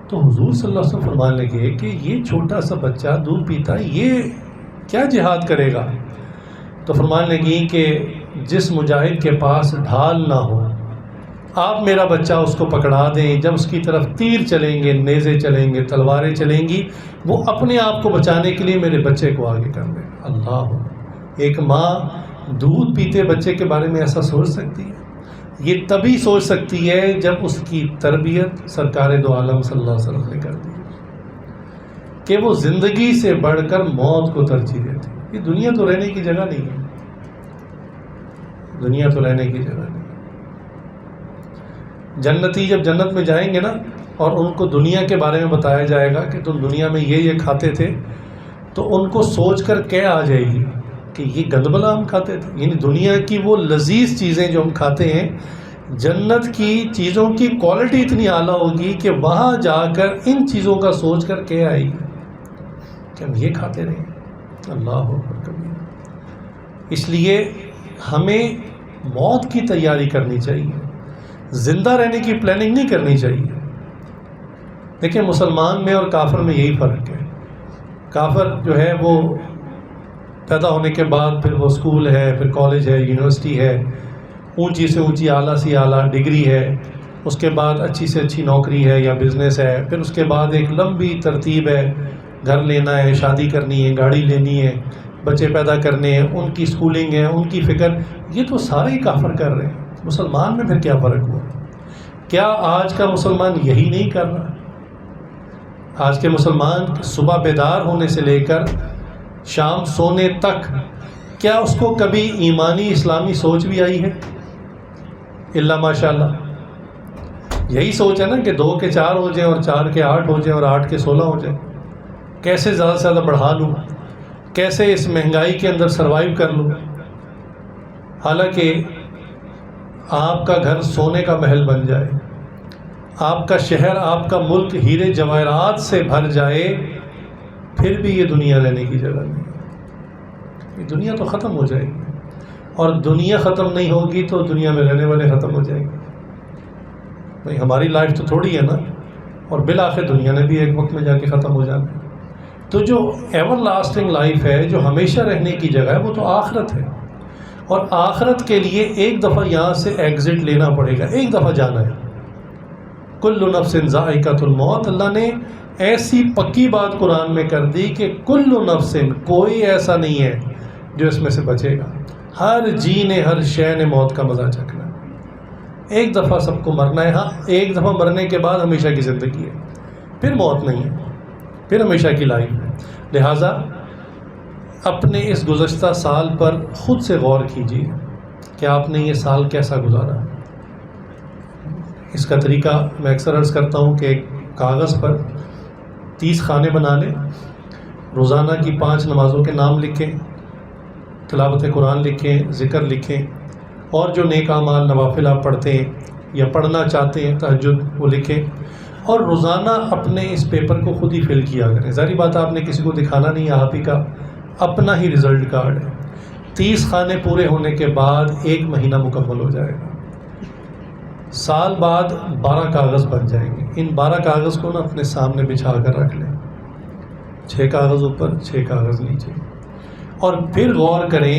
تو حضور صلی اللہ علیہ وسلم فرمانے لگے کہ یہ چھوٹا سا بچہ دودھ پیتا، یہ کیا جہاد کرے گا؟ تو فرمانے لگی کہ جس مجاہد کے پاس ڈھال نہ ہو، آپ میرا بچہ اس کو پکڑا دیں، جب اس کی طرف تیر چلیں گے، نیزے چلیں گے، تلواریں چلیں گی، وہ اپنے آپ کو بچانے کے لیے میرے بچے کو آگے کر دے. اللہ، ایک ماں دودھ پیتے بچے کے بارے میں ایسا سوچ سکتی ہے؟ یہ تبھی سوچ سکتی ہے جب اس کی تربیت سرکار دو عالم صلی اللہ علیہ وسلم نے کر دی کہ وہ زندگی سے بڑھ کر موت کو ترجیح دیتی. یہ دنیا تو رہنے کی جگہ نہیں ہے، دنیا تو رہنے کی جگہ نہیں. جنتی جب جنت میں جائیں گے نا اور ان کو دنیا کے بارے میں بتایا جائے گا کہ تم دنیا میں یہ کھاتے تھے، تو ان کو سوچ کر کیا آ جائے گی کہ یہ گندبلا ہم کھاتے تھے. یعنی دنیا کی وہ لذیذ چیزیں جو ہم کھاتے ہیں، جنت کی چیزوں کی کوالٹی اتنی اعلیٰ ہوگی کہ وہاں جا کر ان چیزوں کا سوچ کر کیا آئے گی کہ ہم یہ کھاتے رہیں. اللہ اکبر کبیر. اس لیے ہمیں موت کی تیاری کرنی چاہیے، زندہ رہنے کی پلاننگ نہیں کرنی چاہیے. دیکھیں مسلمان میں اور کافر میں یہی فرق ہے. کافر جو ہے وہ پیدا ہونے کے بعد پھر وہ اسکول ہے، پھر کالج ہے، یونیورسٹی ہے، اونچی سے اونچی اعلیٰ سی اعلیٰ ڈگری ہے، اس کے بعد اچھی سے اچھی نوکری ہے یا بزنس ہے، پھر اس کے بعد ایک لمبی ترتیب ہے، گھر لینا ہے، شادی کرنی ہے، گاڑی لینی ہے، بچے پیدا کرنے ہیں، ان کی اسکولنگ ہے، ان کی فکر. یہ تو سارے ہی کافر کر رہے ہیں. مسلمان میں پھر کیا فرق ہوا؟ کیا آج کا مسلمان یہی نہیں کر رہا؟ آج کے مسلمان صبح بیدار ہونے سے لے کر شام سونے تک کیا اس کو کبھی ایمانی اسلامی سوچ بھی آئی ہے؟ اللہ ماشاء اللہ. یہی سوچ ہے نا کہ 2 کے 4 ہو جائیں اور 4 کے 8 ہو جائیں اور 8 کے 16 ہو جائیں. کیسے زیادہ سے زیادہ بڑھا لوں، کیسے اس مہنگائی کے اندر سروائیو کر لوں. حالانکہ آپ کا گھر سونے کا محل بن جائے، آپ کا شہر، آپ کا ملک ہیرے جواہرات سے بھر جائے، پھر بھی یہ دنیا رہنے کی جگہ نہیں. یہ دنیا تو ختم ہو جائے گی، اور دنیا ختم نہیں ہوگی تو دنیا میں رہنے والے ختم ہو جائیں گے. بھائی ہماری لائف تو تھوڑی ہے نا، اور بالآخر دنیا نے بھی ایک وقت میں جا کے ختم ہو جانا ہے. تو جو ایور لاسٹنگ لائف ہے، جو ہمیشہ رہنے کی جگہ ہے، وہ تو آخرت ہے. اور آخرت کے لیے ایک دفعہ یہاں سے ایگزٹ لینا پڑے گا، ایک دفعہ جانا ہے. کل نفس ذائقۃ الموت. اللہ نے ایسی پکی بات قرآن میں کر دی کہ کل نفس، کوئی ایسا نہیں ہے جو اس میں سے بچے گا. ہر جی نے، ہر شے نے موت کا مزہ چکھنا ہے. ایک دفعہ سب کو مرنا ہے. ہاں ایک دفعہ مرنے کے بعد ہمیشہ کی زندگی ہے, پھر موت نہیں ہے, پھر ہمیشہ کی لائف ہے. لہٰذا اپنے اس گزشتہ سال پر خود سے غور کیجیے کہ آپ نے یہ سال کیسا گزارا. اس کا طریقہ میں اکثر عرض کرتا ہوں کہ ایک کاغذ پر 30 خانے بنا لیں, روزانہ کی 5 نمازوں کے نام لکھیں, تلاوت قرآن لکھیں, ذکر لکھیں, اور جو نیک اعمال نوافل آپ پڑھتے ہیں یا پڑھنا چاہتے ہیں تہجد وہ لکھیں, اور روزانہ اپنے اس پیپر کو خود ہی فل کیا کریں. ظاہری بات آپ نے کسی کو دکھانا نہیں ہے, آپ ہی کا اپنا ہی رزلٹ کارڈ ہے. 30 خانے پورے ہونے کے بعد 1 مہینہ مکمل ہو جائے گا. سال بعد 12 کاغذ بن جائیں گے. ان 12 کاغذ کو نا اپنے سامنے بچھا کر رکھ لیں, 6 کاغذ اوپر 6 کاغذ نیچے, اور پھر غور کریں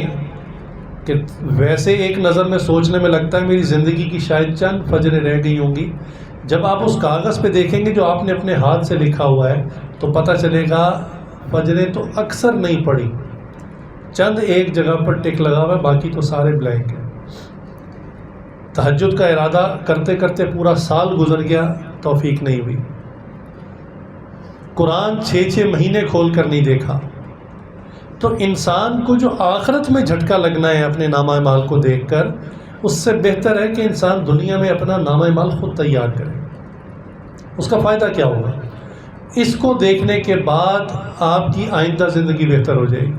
کہ ویسے ایک نظر میں سوچنے میں لگتا ہے میری زندگی کی شاید چند فجریں رہ گئی ہوں گی. جب آپ اس کاغذ پہ دیکھیں گے جو آپ نے اپنے ہاتھ سے لکھا ہوا ہے تو پتہ چلے گا فجریں تو اکثر نہیں پڑی, چند ایک جگہ پر ٹک لگا ہوا ہے, باقی تو سارے بلینک ہیں. تہجد کا ارادہ کرتے کرتے پورا سال گزر گیا, توفیق نہیں ہوئی. قرآن 6 مہینے کھول کر نہیں دیکھا. تو انسان کو جو آخرت میں جھٹکا لگنا ہے اپنے نامہ اعمال کو دیکھ کر, اس سے بہتر ہے کہ انسان دنیا میں اپنا نامہ اعمال خود تیار کرے. اس کا فائدہ کیا ہوگا؟ اس کو دیکھنے کے بعد آپ کی آئندہ زندگی بہتر ہو جائے گی.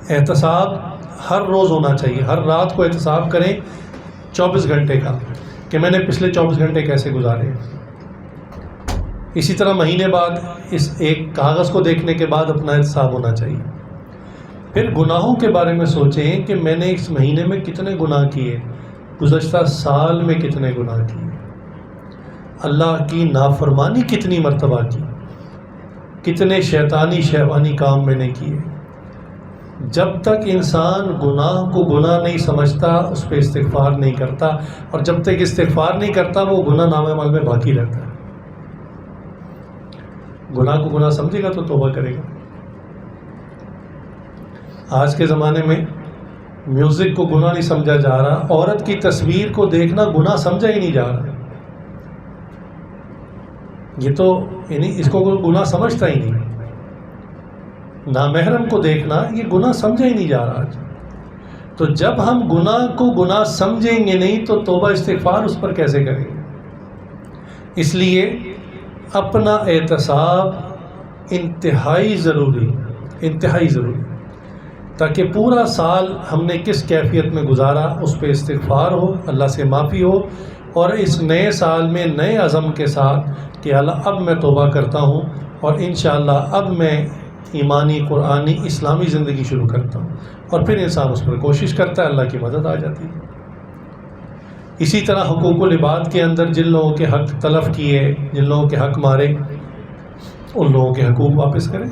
احتساب ہر روز ہونا چاہیے. ہر رات کو احتساب کریں 24 گھنٹے کا کہ میں نے پچھلے 24 گھنٹے کیسے گزارے. اسی طرح مہینے بعد اس ایک کاغذ کو دیکھنے کے بعد اپنا احتساب ہونا چاہیے. پھر گناہوں کے بارے میں سوچیں کہ میں نے اس مہینے میں کتنے گناہ کیے, گزشتہ سال میں کتنے گناہ کیے, اللہ کی نافرمانی کتنی مرتبہ کی, کتنے شیطانی شہوانی کام میں نے کیے. جب تک انسان گناہ کو گناہ نہیں سمجھتا اس پہ استغفار نہیں کرتا, اور جب تک استغفار نہیں کرتا وہ گناہ نامہ اعمال میں باقی رہتا ہے. گناہ کو گناہ سمجھے گا تو توبہ کرے گا. آج کے زمانے میں میوزک کو گناہ نہیں سمجھا جا رہا, عورت کی تصویر کو دیکھنا گناہ سمجھا ہی نہیں جا رہا. یہ تو یعنی اس کو کوئی گناہ سمجھتا ہی نہیں. نامحرم کو دیکھنا یہ گناہ سمجھا ہی نہیں جا رہا آج. تو جب ہم گناہ کو گناہ سمجھیں گے نہیں تو توبہ استغفار اس پر کیسے کریں گے؟ اس لیے اپنا احتساب انتہائی ضروری, تاکہ پورا سال ہم نے کس کیفیت میں گزارا اس پہ استغفار ہو, اللہ سے معافی ہو, اور اس نئے سال میں نئے عزم کے ساتھ کہ اللہ اب میں توبہ کرتا ہوں اور انشاءاللہ اب میں ایمانی قرآنی اسلامی زندگی شروع کرتا ہوں. اور پھر انسان اس پر کوشش کرتا ہے, اللہ کی مدد آ جاتی ہے. اسی طرح حقوق العباد کے اندر جن لوگوں کے حق تلف کیے, جن لوگوں کے حق مارے, ان لوگوں کے حقوق واپس کریں.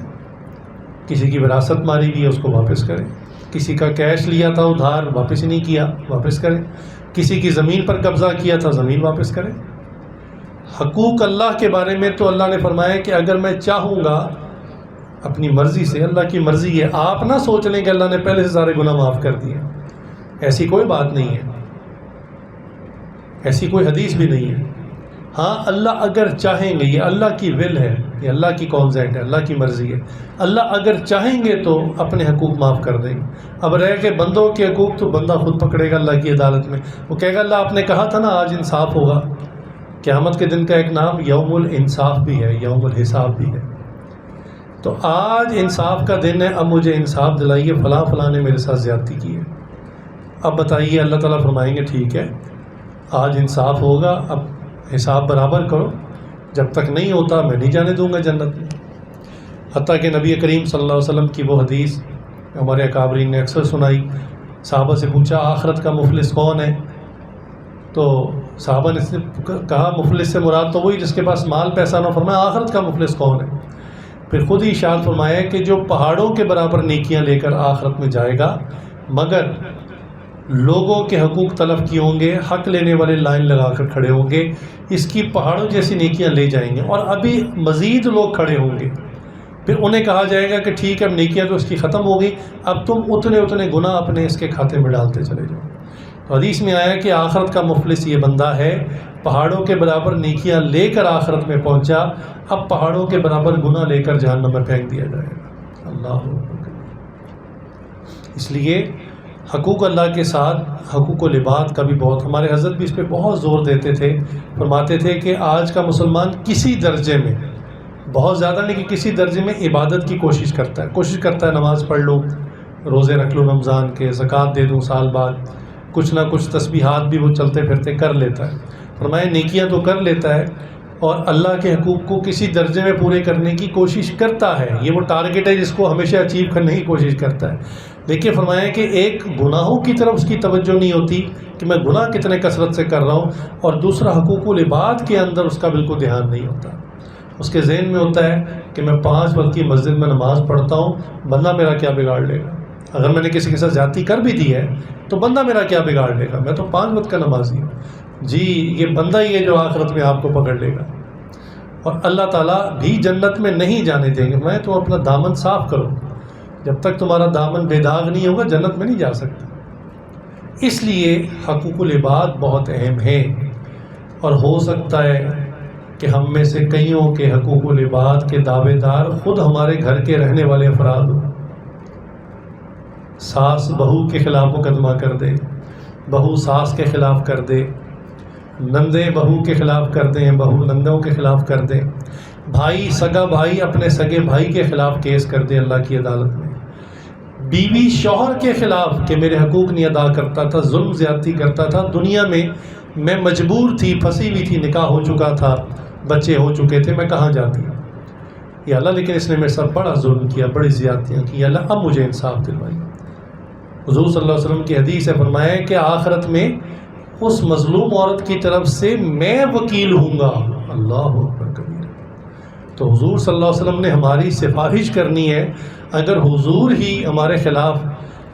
کسی کی وراثت ماری گئی ہے اس کو واپس کریں. کسی کا کیش لیا تھا ادھار واپس نہیں کیا, واپس کریں. کسی کی زمین پر قبضہ کیا تھا زمین واپس کریں. حقوق اللہ کے بارے میں تو اللہ نے فرمایا کہ اگر میں چاہوں گا اپنی مرضی سے, اللہ کی مرضی ہے. آپ نہ سوچ لیں کہ اللہ نے پہلے سے سارے گناہ معاف کر دیے, ایسی کوئی بات نہیں ہے, ایسی کوئی حدیث بھی نہیں ہے. ہاں اللہ اگر چاہیں گے, یہ اللہ کی ول ہے, یہ اللہ کی کانسینٹ ہے, اللہ کی مرضی ہے. اللہ اگر چاہیں گے تو اپنے حقوق معاف کر دیں گے. اب رہ کے بندوں کے حقوق تو بندہ خود پکڑے گا اللہ کی عدالت میں. وہ کہے گا اللہ آپ نے کہا تھا نا آج انصاف ہوگا. قیامت کے دن کا ایک نام یوم الانصاف بھی ہے, یوم الحساب بھی ہے. تو آج انصاف کا دن ہے, اب مجھے انصاف دلائیے, فلاں فلاں نے میرے ساتھ زیادتی کی ہے. اب بتائیے, اللہ تعالیٰ فرمائیں گے ٹھیک ہے آج انصاف ہوگا, اب حساب برابر کرو. جب تک نہیں ہوتا میں نہیں جانے دوں گا جنت میں. حتیٰ کہ نبی کریم صلی اللہ علیہ وسلم کی وہ حدیث ہمارے اکابرین نے اکثر سنائی. صحابہ سے پوچھا آخرت کا مفلس کون ہے؟ تو صحابہ نے کہا مفلس سے مراد تو وہی جس کے پاس مال پیسہ نہ. فرمایا آخرت کا مفلس کون ہے؟ پھر خود ہی ارشاد فرمایا کہ جو پہاڑوں کے برابر نیکیاں لے کر آخرت میں جائے گا, مگر لوگوں کے حقوق تلف کیے ہوں گے, حق لینے والے لائن لگا کر کھڑے ہوں گے, اس کی پہاڑوں جیسی نیکیاں لے جائیں گے, اور ابھی مزید لوگ کھڑے ہوں گے. پھر انہیں کہا جائے گا کہ ٹھیک ہے اب نیکیاں تو اس کی ختم ہو گئی, اب تم اتنے گناہ اپنے اس کے کھاتے میں ڈالتے چلے جاؤ. تو حدیث میں آیا کہ آخرت کا مفلس یہ بندہ ہے پہاڑوں کے برابر نیکیاں لے کر آخرت میں پہنچا، اب پہاڑوں کے برابر گناہ لے کر جہنم میں پھینک دیا جائے گا۔ اللہ اکبر۔ اس لیے حقوق اللہ کے ساتھ حقوق العباد کا بھی بہت، ہمارے حضرت بھی اس پہ بہت زور دیتے تھے، فرماتے تھے کہ آج کا مسلمان کسی درجے میں، بہت زیادہ نہیں کہ کسی درجے میں عبادت کی کوشش کرتا ہے نماز پڑھ لوں، روزے رکھ لوں رمضان کے، زکوٰۃ دے دوں سال بعد، کچھ نہ کچھ تسبیحات بھی وہ چلتے پھرتے کر لیتا ہے، فرمایا نیکیاں تو کر لیتا ہے اور اللہ کے حقوق کو کسی درجے میں پورے کرنے کی کوشش کرتا ہے، یہ وہ ٹارگٹ ہے جس کو ہمیشہ اچیو کرنے کی کوشش کرتا ہے۔ دیکھیے فرمایا کہ ایک گناہوں کی طرف اس کی توجہ نہیں ہوتی کہ میں گناہ کتنے کثرت سے کر رہا ہوں، اور دوسرا حقوق العباد کے اندر اس کا بالکل دھیان نہیں ہوتا، اس کے ذہن میں ہوتا ہے کہ میں 5 وقت کی مسجد میں نماز پڑھتا ہوں، بندہ میرا کیا بگاڑ لے گا، اگر میں نے کسی کے ساتھ زیادتی کر بھی دی ہے تو بندہ میرا کیا بگاڑ لے گا، میں تو 5 وقت کا نمازی ہوں۔ جی یہ بندہ ہی ہے جو آخرت میں آپ کو پکڑ لے گا، اور اللہ تعالیٰ بھی جنت میں نہیں جانے دیں گے۔ میں تم اپنا دامن صاف کرو، جب تک تمہارا دامن بے داغ نہیں ہوگا جنت میں نہیں جا سکتا۔ اس لیے حقوق العباد بہت اہم ہیں، اور ہو سکتا ہے کہ ہم میں سے کئیوں کے حقوق العباد کے دعوے دار خود ہمارے گھر کے رہنے والے افراد ہوں۔ ساس بہو کے خلاف مقدمہ کر دے، بہو ساس کے خلاف کر دے، نندے بہو کے خلاف کر دیں، بہو نندوں کے خلاف کر دیں، بھائی سگا بھائی اپنے سگے بھائی کے خلاف کیس کر دے اللہ کی عدالت میں، بیوی شوہر کے خلاف کہ میرے حقوق نہیں ادا کرتا تھا، ظلم زیادتی کرتا تھا، دنیا میں مجبور تھی، پھنسی ہوئی تھی، نکاح ہو چکا تھا، بچے ہو چکے تھے، میں کہاں جاتی؟ یا اللہ لیکن اس نے میرے ساتھ بڑا ظلم کیا، بڑی زیادتیاں کی، یا اللہ اب مجھے انصاف دلوائی۔ حضور صلی اللہ علیہ وسلم کی حدیث ہے، فرمایا کہ آخرت میں اس مظلوم عورت کی طرف سے میں وکیل ہوں گا۔ اللہ اکبر کبیر۔ تو حضور صلی اللہ علیہ وسلم نے ہماری سفارش کرنی ہے، اگر حضور ہی ہمارے خلاف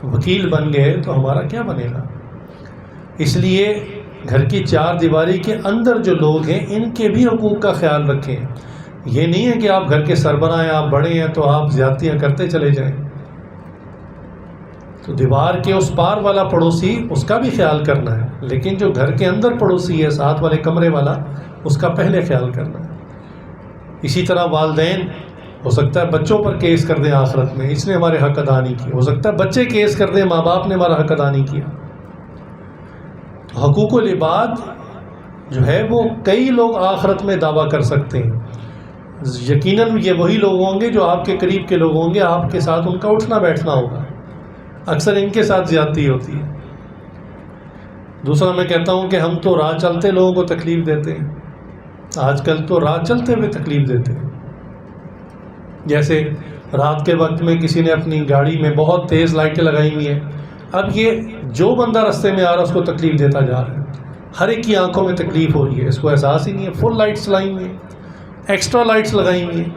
وکیل بن گئے تو ہمارا کیا بنے گا؟ اس لیے گھر کی 4 دیواری کے اندر جو لوگ ہیں ان کے بھی حقوق کا خیال رکھیں۔ یہ نہیں ہے کہ آپ گھر کے سربراہ ہیں، آپ بڑے ہیں تو آپ زیادتیاں کرتے چلے جائیں، تو دیوار کے اس پار والا پڑوسی اس کا بھی خیال کرنا ہے، لیکن جو گھر کے اندر پڑوسی ہے، ساتھ والے کمرے والا، اس کا پہلے خیال کرنا ہے۔ اسی طرح والدین ہو سکتا ہے بچوں پر کیس کر دیں آخرت میں، اس نے ہمارے حق ادا نہیں کیا، ہو سکتا ہے بچے کیس کر دیں ماں باپ نے ہمارا حق ادا نہیں کیا۔ تو حقوق العباد جو ہے وہ کئی لوگ آخرت میں دعویٰ کر سکتے ہیں، یقیناً یہ وہی لوگ ہوں گے جو آپ کے قریب کے لوگ ہوں گے، آپ کے ساتھ ان کا اٹھنا بیٹھنا ہوگا، اکثر ان کے ساتھ زیادتی ہوتی ہے۔ دوسرا میں کہتا ہوں کہ ہم تو راہ چلتے لوگوں کو تکلیف دیتے ہیں، آج کل تو راہ چلتے ہوئے تکلیف دیتے ہیں، جیسے رات کے وقت میں کسی نے اپنی گاڑی میں بہت تیز لائٹیں لگائی ہوئی ہیں، اب یہ جو بندہ رستے میں آ رہا ہے اس کو تکلیف دیتا جا رہا ہے، ہر ایک کی آنکھوں میں تکلیف ہو رہی ہے، اس کو احساس ہی نہیں ہے، فل لائٹس لائی ہوئی ہیں، ایکسٹرا لائٹس لگائی ہوئی ہیں،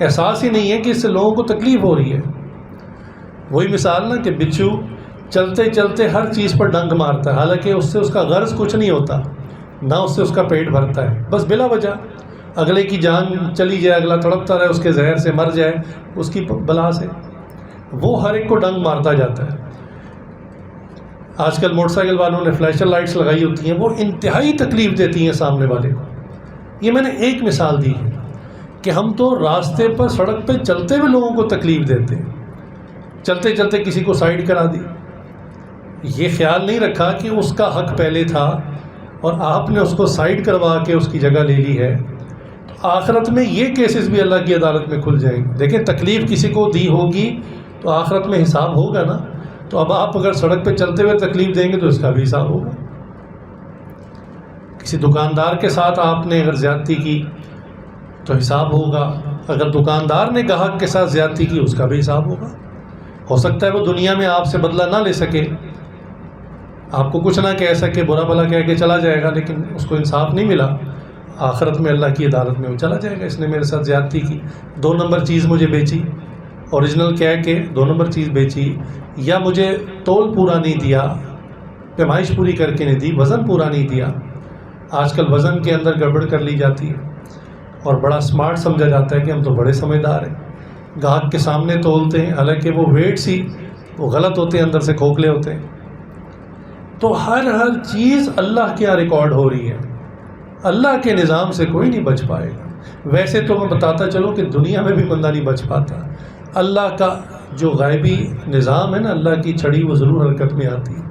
احساس ہی نہیں ہے کہ اس سے لوگوں کو تکلیف ہو رہی ہے۔ وہی مثال نا کہ بچھو چلتے چلتے ہر چیز پر ڈنک مارتا ہے، حالانکہ اس سے اس کا غرض کچھ نہیں ہوتا، نہ اس سے اس کا پیٹ بھرتا ہے، بس بلا وجہ اگلے کی جان چلی جائے، اگلا تڑپتا رہے، اس کے زہر سے مر جائے، اس کی بلا سے وہ ہر ایک کو ڈنک مارتا جاتا ہے۔ آج کل موٹر سائیکل والوں نے فلیشر لائٹس لگائی ہوتی ہیں، وہ انتہائی تکلیف دیتی ہیں سامنے والے کو۔ یہ میں نے ایک مثال دی ہے کہ ہم تو راستے پر سڑک پہ چلتے ہوئے لوگوں کو تکلیف دیتے ہیں، چلتے چلتے کسی کو سائڈ کرا دی، یہ خیال نہیں رکھا کہ اس کا حق پہلے تھا اور آپ نے اس کو سائڈ کروا کے اس کی جگہ لے لی ہے، تو آخرت میں یہ کیسز بھی اللہ کی عدالت میں کھل جائیں گے۔ دیکھیں تکلیف کسی کو دی ہوگی تو آخرت میں حساب ہوگا نا، تو اب آپ اگر سڑک پہ چلتے ہوئے تکلیف دیں گے تو اس کا بھی حساب ہوگا۔ کسی دکاندار کے ساتھ آپ نے اگر زیادتی کی تو حساب ہوگا، اگر دکاندار نے گاہک کے ساتھ زیادتی کی اس کا بھی حساب ہوگا۔ ہو سکتا ہے وہ دنیا میں آپ سے بدلہ نہ لے سکے، آپ کو کچھ نہ کہہ سکے، برا بھلا کہہ کے چلا جائے گا، لیکن اس کو انصاف نہیں ملا، آخرت میں اللہ کی عدالت میں وہ چلا جائے گا، اس نے میرے ساتھ زیادتی کی، 2 نمبر چیز مجھے بیچی، اوریجنل کہہ کے 2 نمبر چیز بیچی، یا مجھے تول پورا نہیں دیا، پیمائش پوری کر کے نہیں دی، وزن پورا نہیں دیا۔ آج کل وزن کے اندر گڑبڑ کر لی جاتی ہے اور بڑا سمارٹ سمجھا جاتا ہے کہ ہم تو بڑے سمجھدار ہیں، گاہک کے سامنے تولتے ہیں، حالانکہ وہ ویٹس ہی وہ غلط ہوتے ہیں، اندر سے کھوکھلے ہوتے ہیں۔ تو ہر چیز اللہ کے یہاں ریکارڈ ہو رہی ہے. اللہ کے نظام سے کوئی نہیں بچ پائے گا. ویسے تو میں بتاتا چلوں کہ دنیا میں بھی بندہ نہیں بچ پاتا. اللہ کا جو غیبی نظام ہے نا، اللہ کی چھڑی وہ ضرور حرکت میں آتی ہے.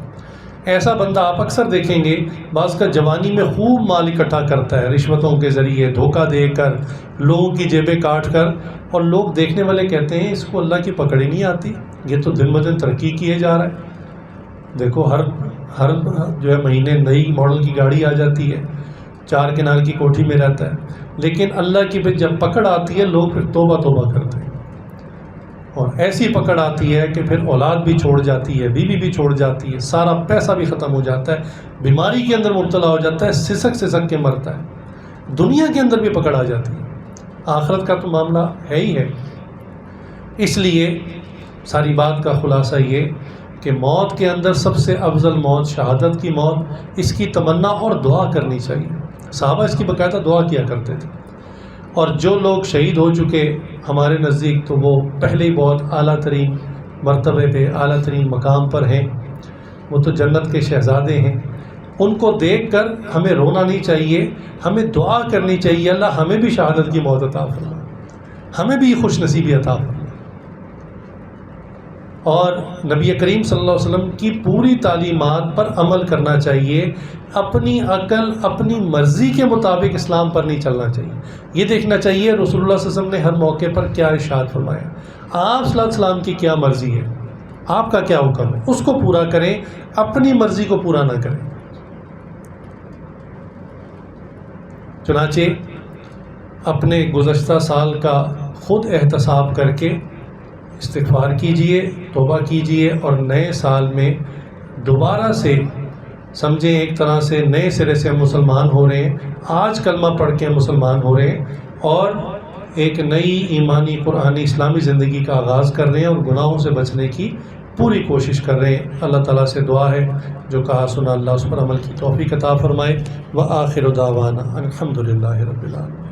ایسا بندہ آپ اکثر دیکھیں گے، بعض کا جوانی میں خوب مال اکٹھا کرتا ہے رشوتوں کے ذریعے، دھوکہ دے کر، لوگوں کی جیبیں کاٹ کر، اور لوگ دیکھنے والے کہتے ہیں اس کو اللہ کی پکڑ ہی نہیں آتی، یہ تو دن بدن ترقی کیے جا رہا ہے. دیکھو ہر جو ہے مہینے نئی ماڈل کی گاڑی آ جاتی ہے، 4 کنال کی کوٹھی میں رہتا ہے. لیکن اللہ کی پھر جب پکڑ آتی ہے لوگ پھر توبہ کرتے ہیں، اور ایسی پکڑ آتی ہے کہ پھر اولاد بھی چھوڑ جاتی ہے، بیوی بھی چھوڑ جاتی ہے، سارا پیسہ بھی ختم ہو جاتا ہے، بیماری کے اندر مبتلا ہو جاتا ہے، سسک کے مرتا ہے. دنیا کے اندر بھی پکڑ آ جاتی ہے. آخرت کا تو معاملہ ہے ہی ہے. اس لیے ساری بات کا خلاصہ یہ کہ موت کے اندر سب سے افضل موت شہادت کی موت، اس کی تمنا اور دعا کرنی چاہیے. صحابہ اس کی باقاعدہ دعا کیا کرتے تھے. اور جو لوگ شہید ہو چکے ہمارے نزدیک تو وہ پہلے ہی بہت اعلیٰ ترین مرتبے پہ، اعلیٰ ترین مقام پر ہیں، وہ تو جنت کے شہزادے ہیں. ان کو دیکھ کر ہمیں رونا نہیں چاہیے، ہمیں دعا کرنی چاہیے اللہ ہمیں بھی شہادت کی موت عطا فرما، ہمیں بھی خوش نصیبی عطا فرما. اور نبی کریم صلی اللہ علیہ وسلم کی پوری تعلیمات پر عمل کرنا چاہیے. اپنی عقل، اپنی مرضی کے مطابق اسلام پر نہیں چلنا چاہیے. یہ دیکھنا چاہیے رسول اللہ صلی اللہ علیہ وسلم نے ہر موقع پر کیا ارشاد فرمایا، آپ صلی اللہ علیہ وسلم کی کیا مرضی ہے، آپ کا کیا حکم ہے، اس کو پورا کریں، اپنی مرضی کو پورا نہ کریں. چنانچہ اپنے گزشتہ سال کا خود احتساب کر کے استغفار کیجئے، توبہ کیجئے، اور نئے سال میں دوبارہ سے سمجھیں ایک طرح سے نئے سرے سے ہم مسلمان ہو رہے ہیں. آج کلمہ پڑھ کے ہم مسلمان ہو رہے ہیں اور ایک نئی ایمانی قرآنی اسلامی زندگی کا آغاز کر رہے ہیں، اور گناہوں سے بچنے کی پوری کوشش کر رہے ہیں. اللہ تعالیٰ سے دعا ہے جو کہا سنا اللہ اس پر عمل کی توفیق عطا فرمائے. وآخر دعوانا الحمدللہ رب العالمین.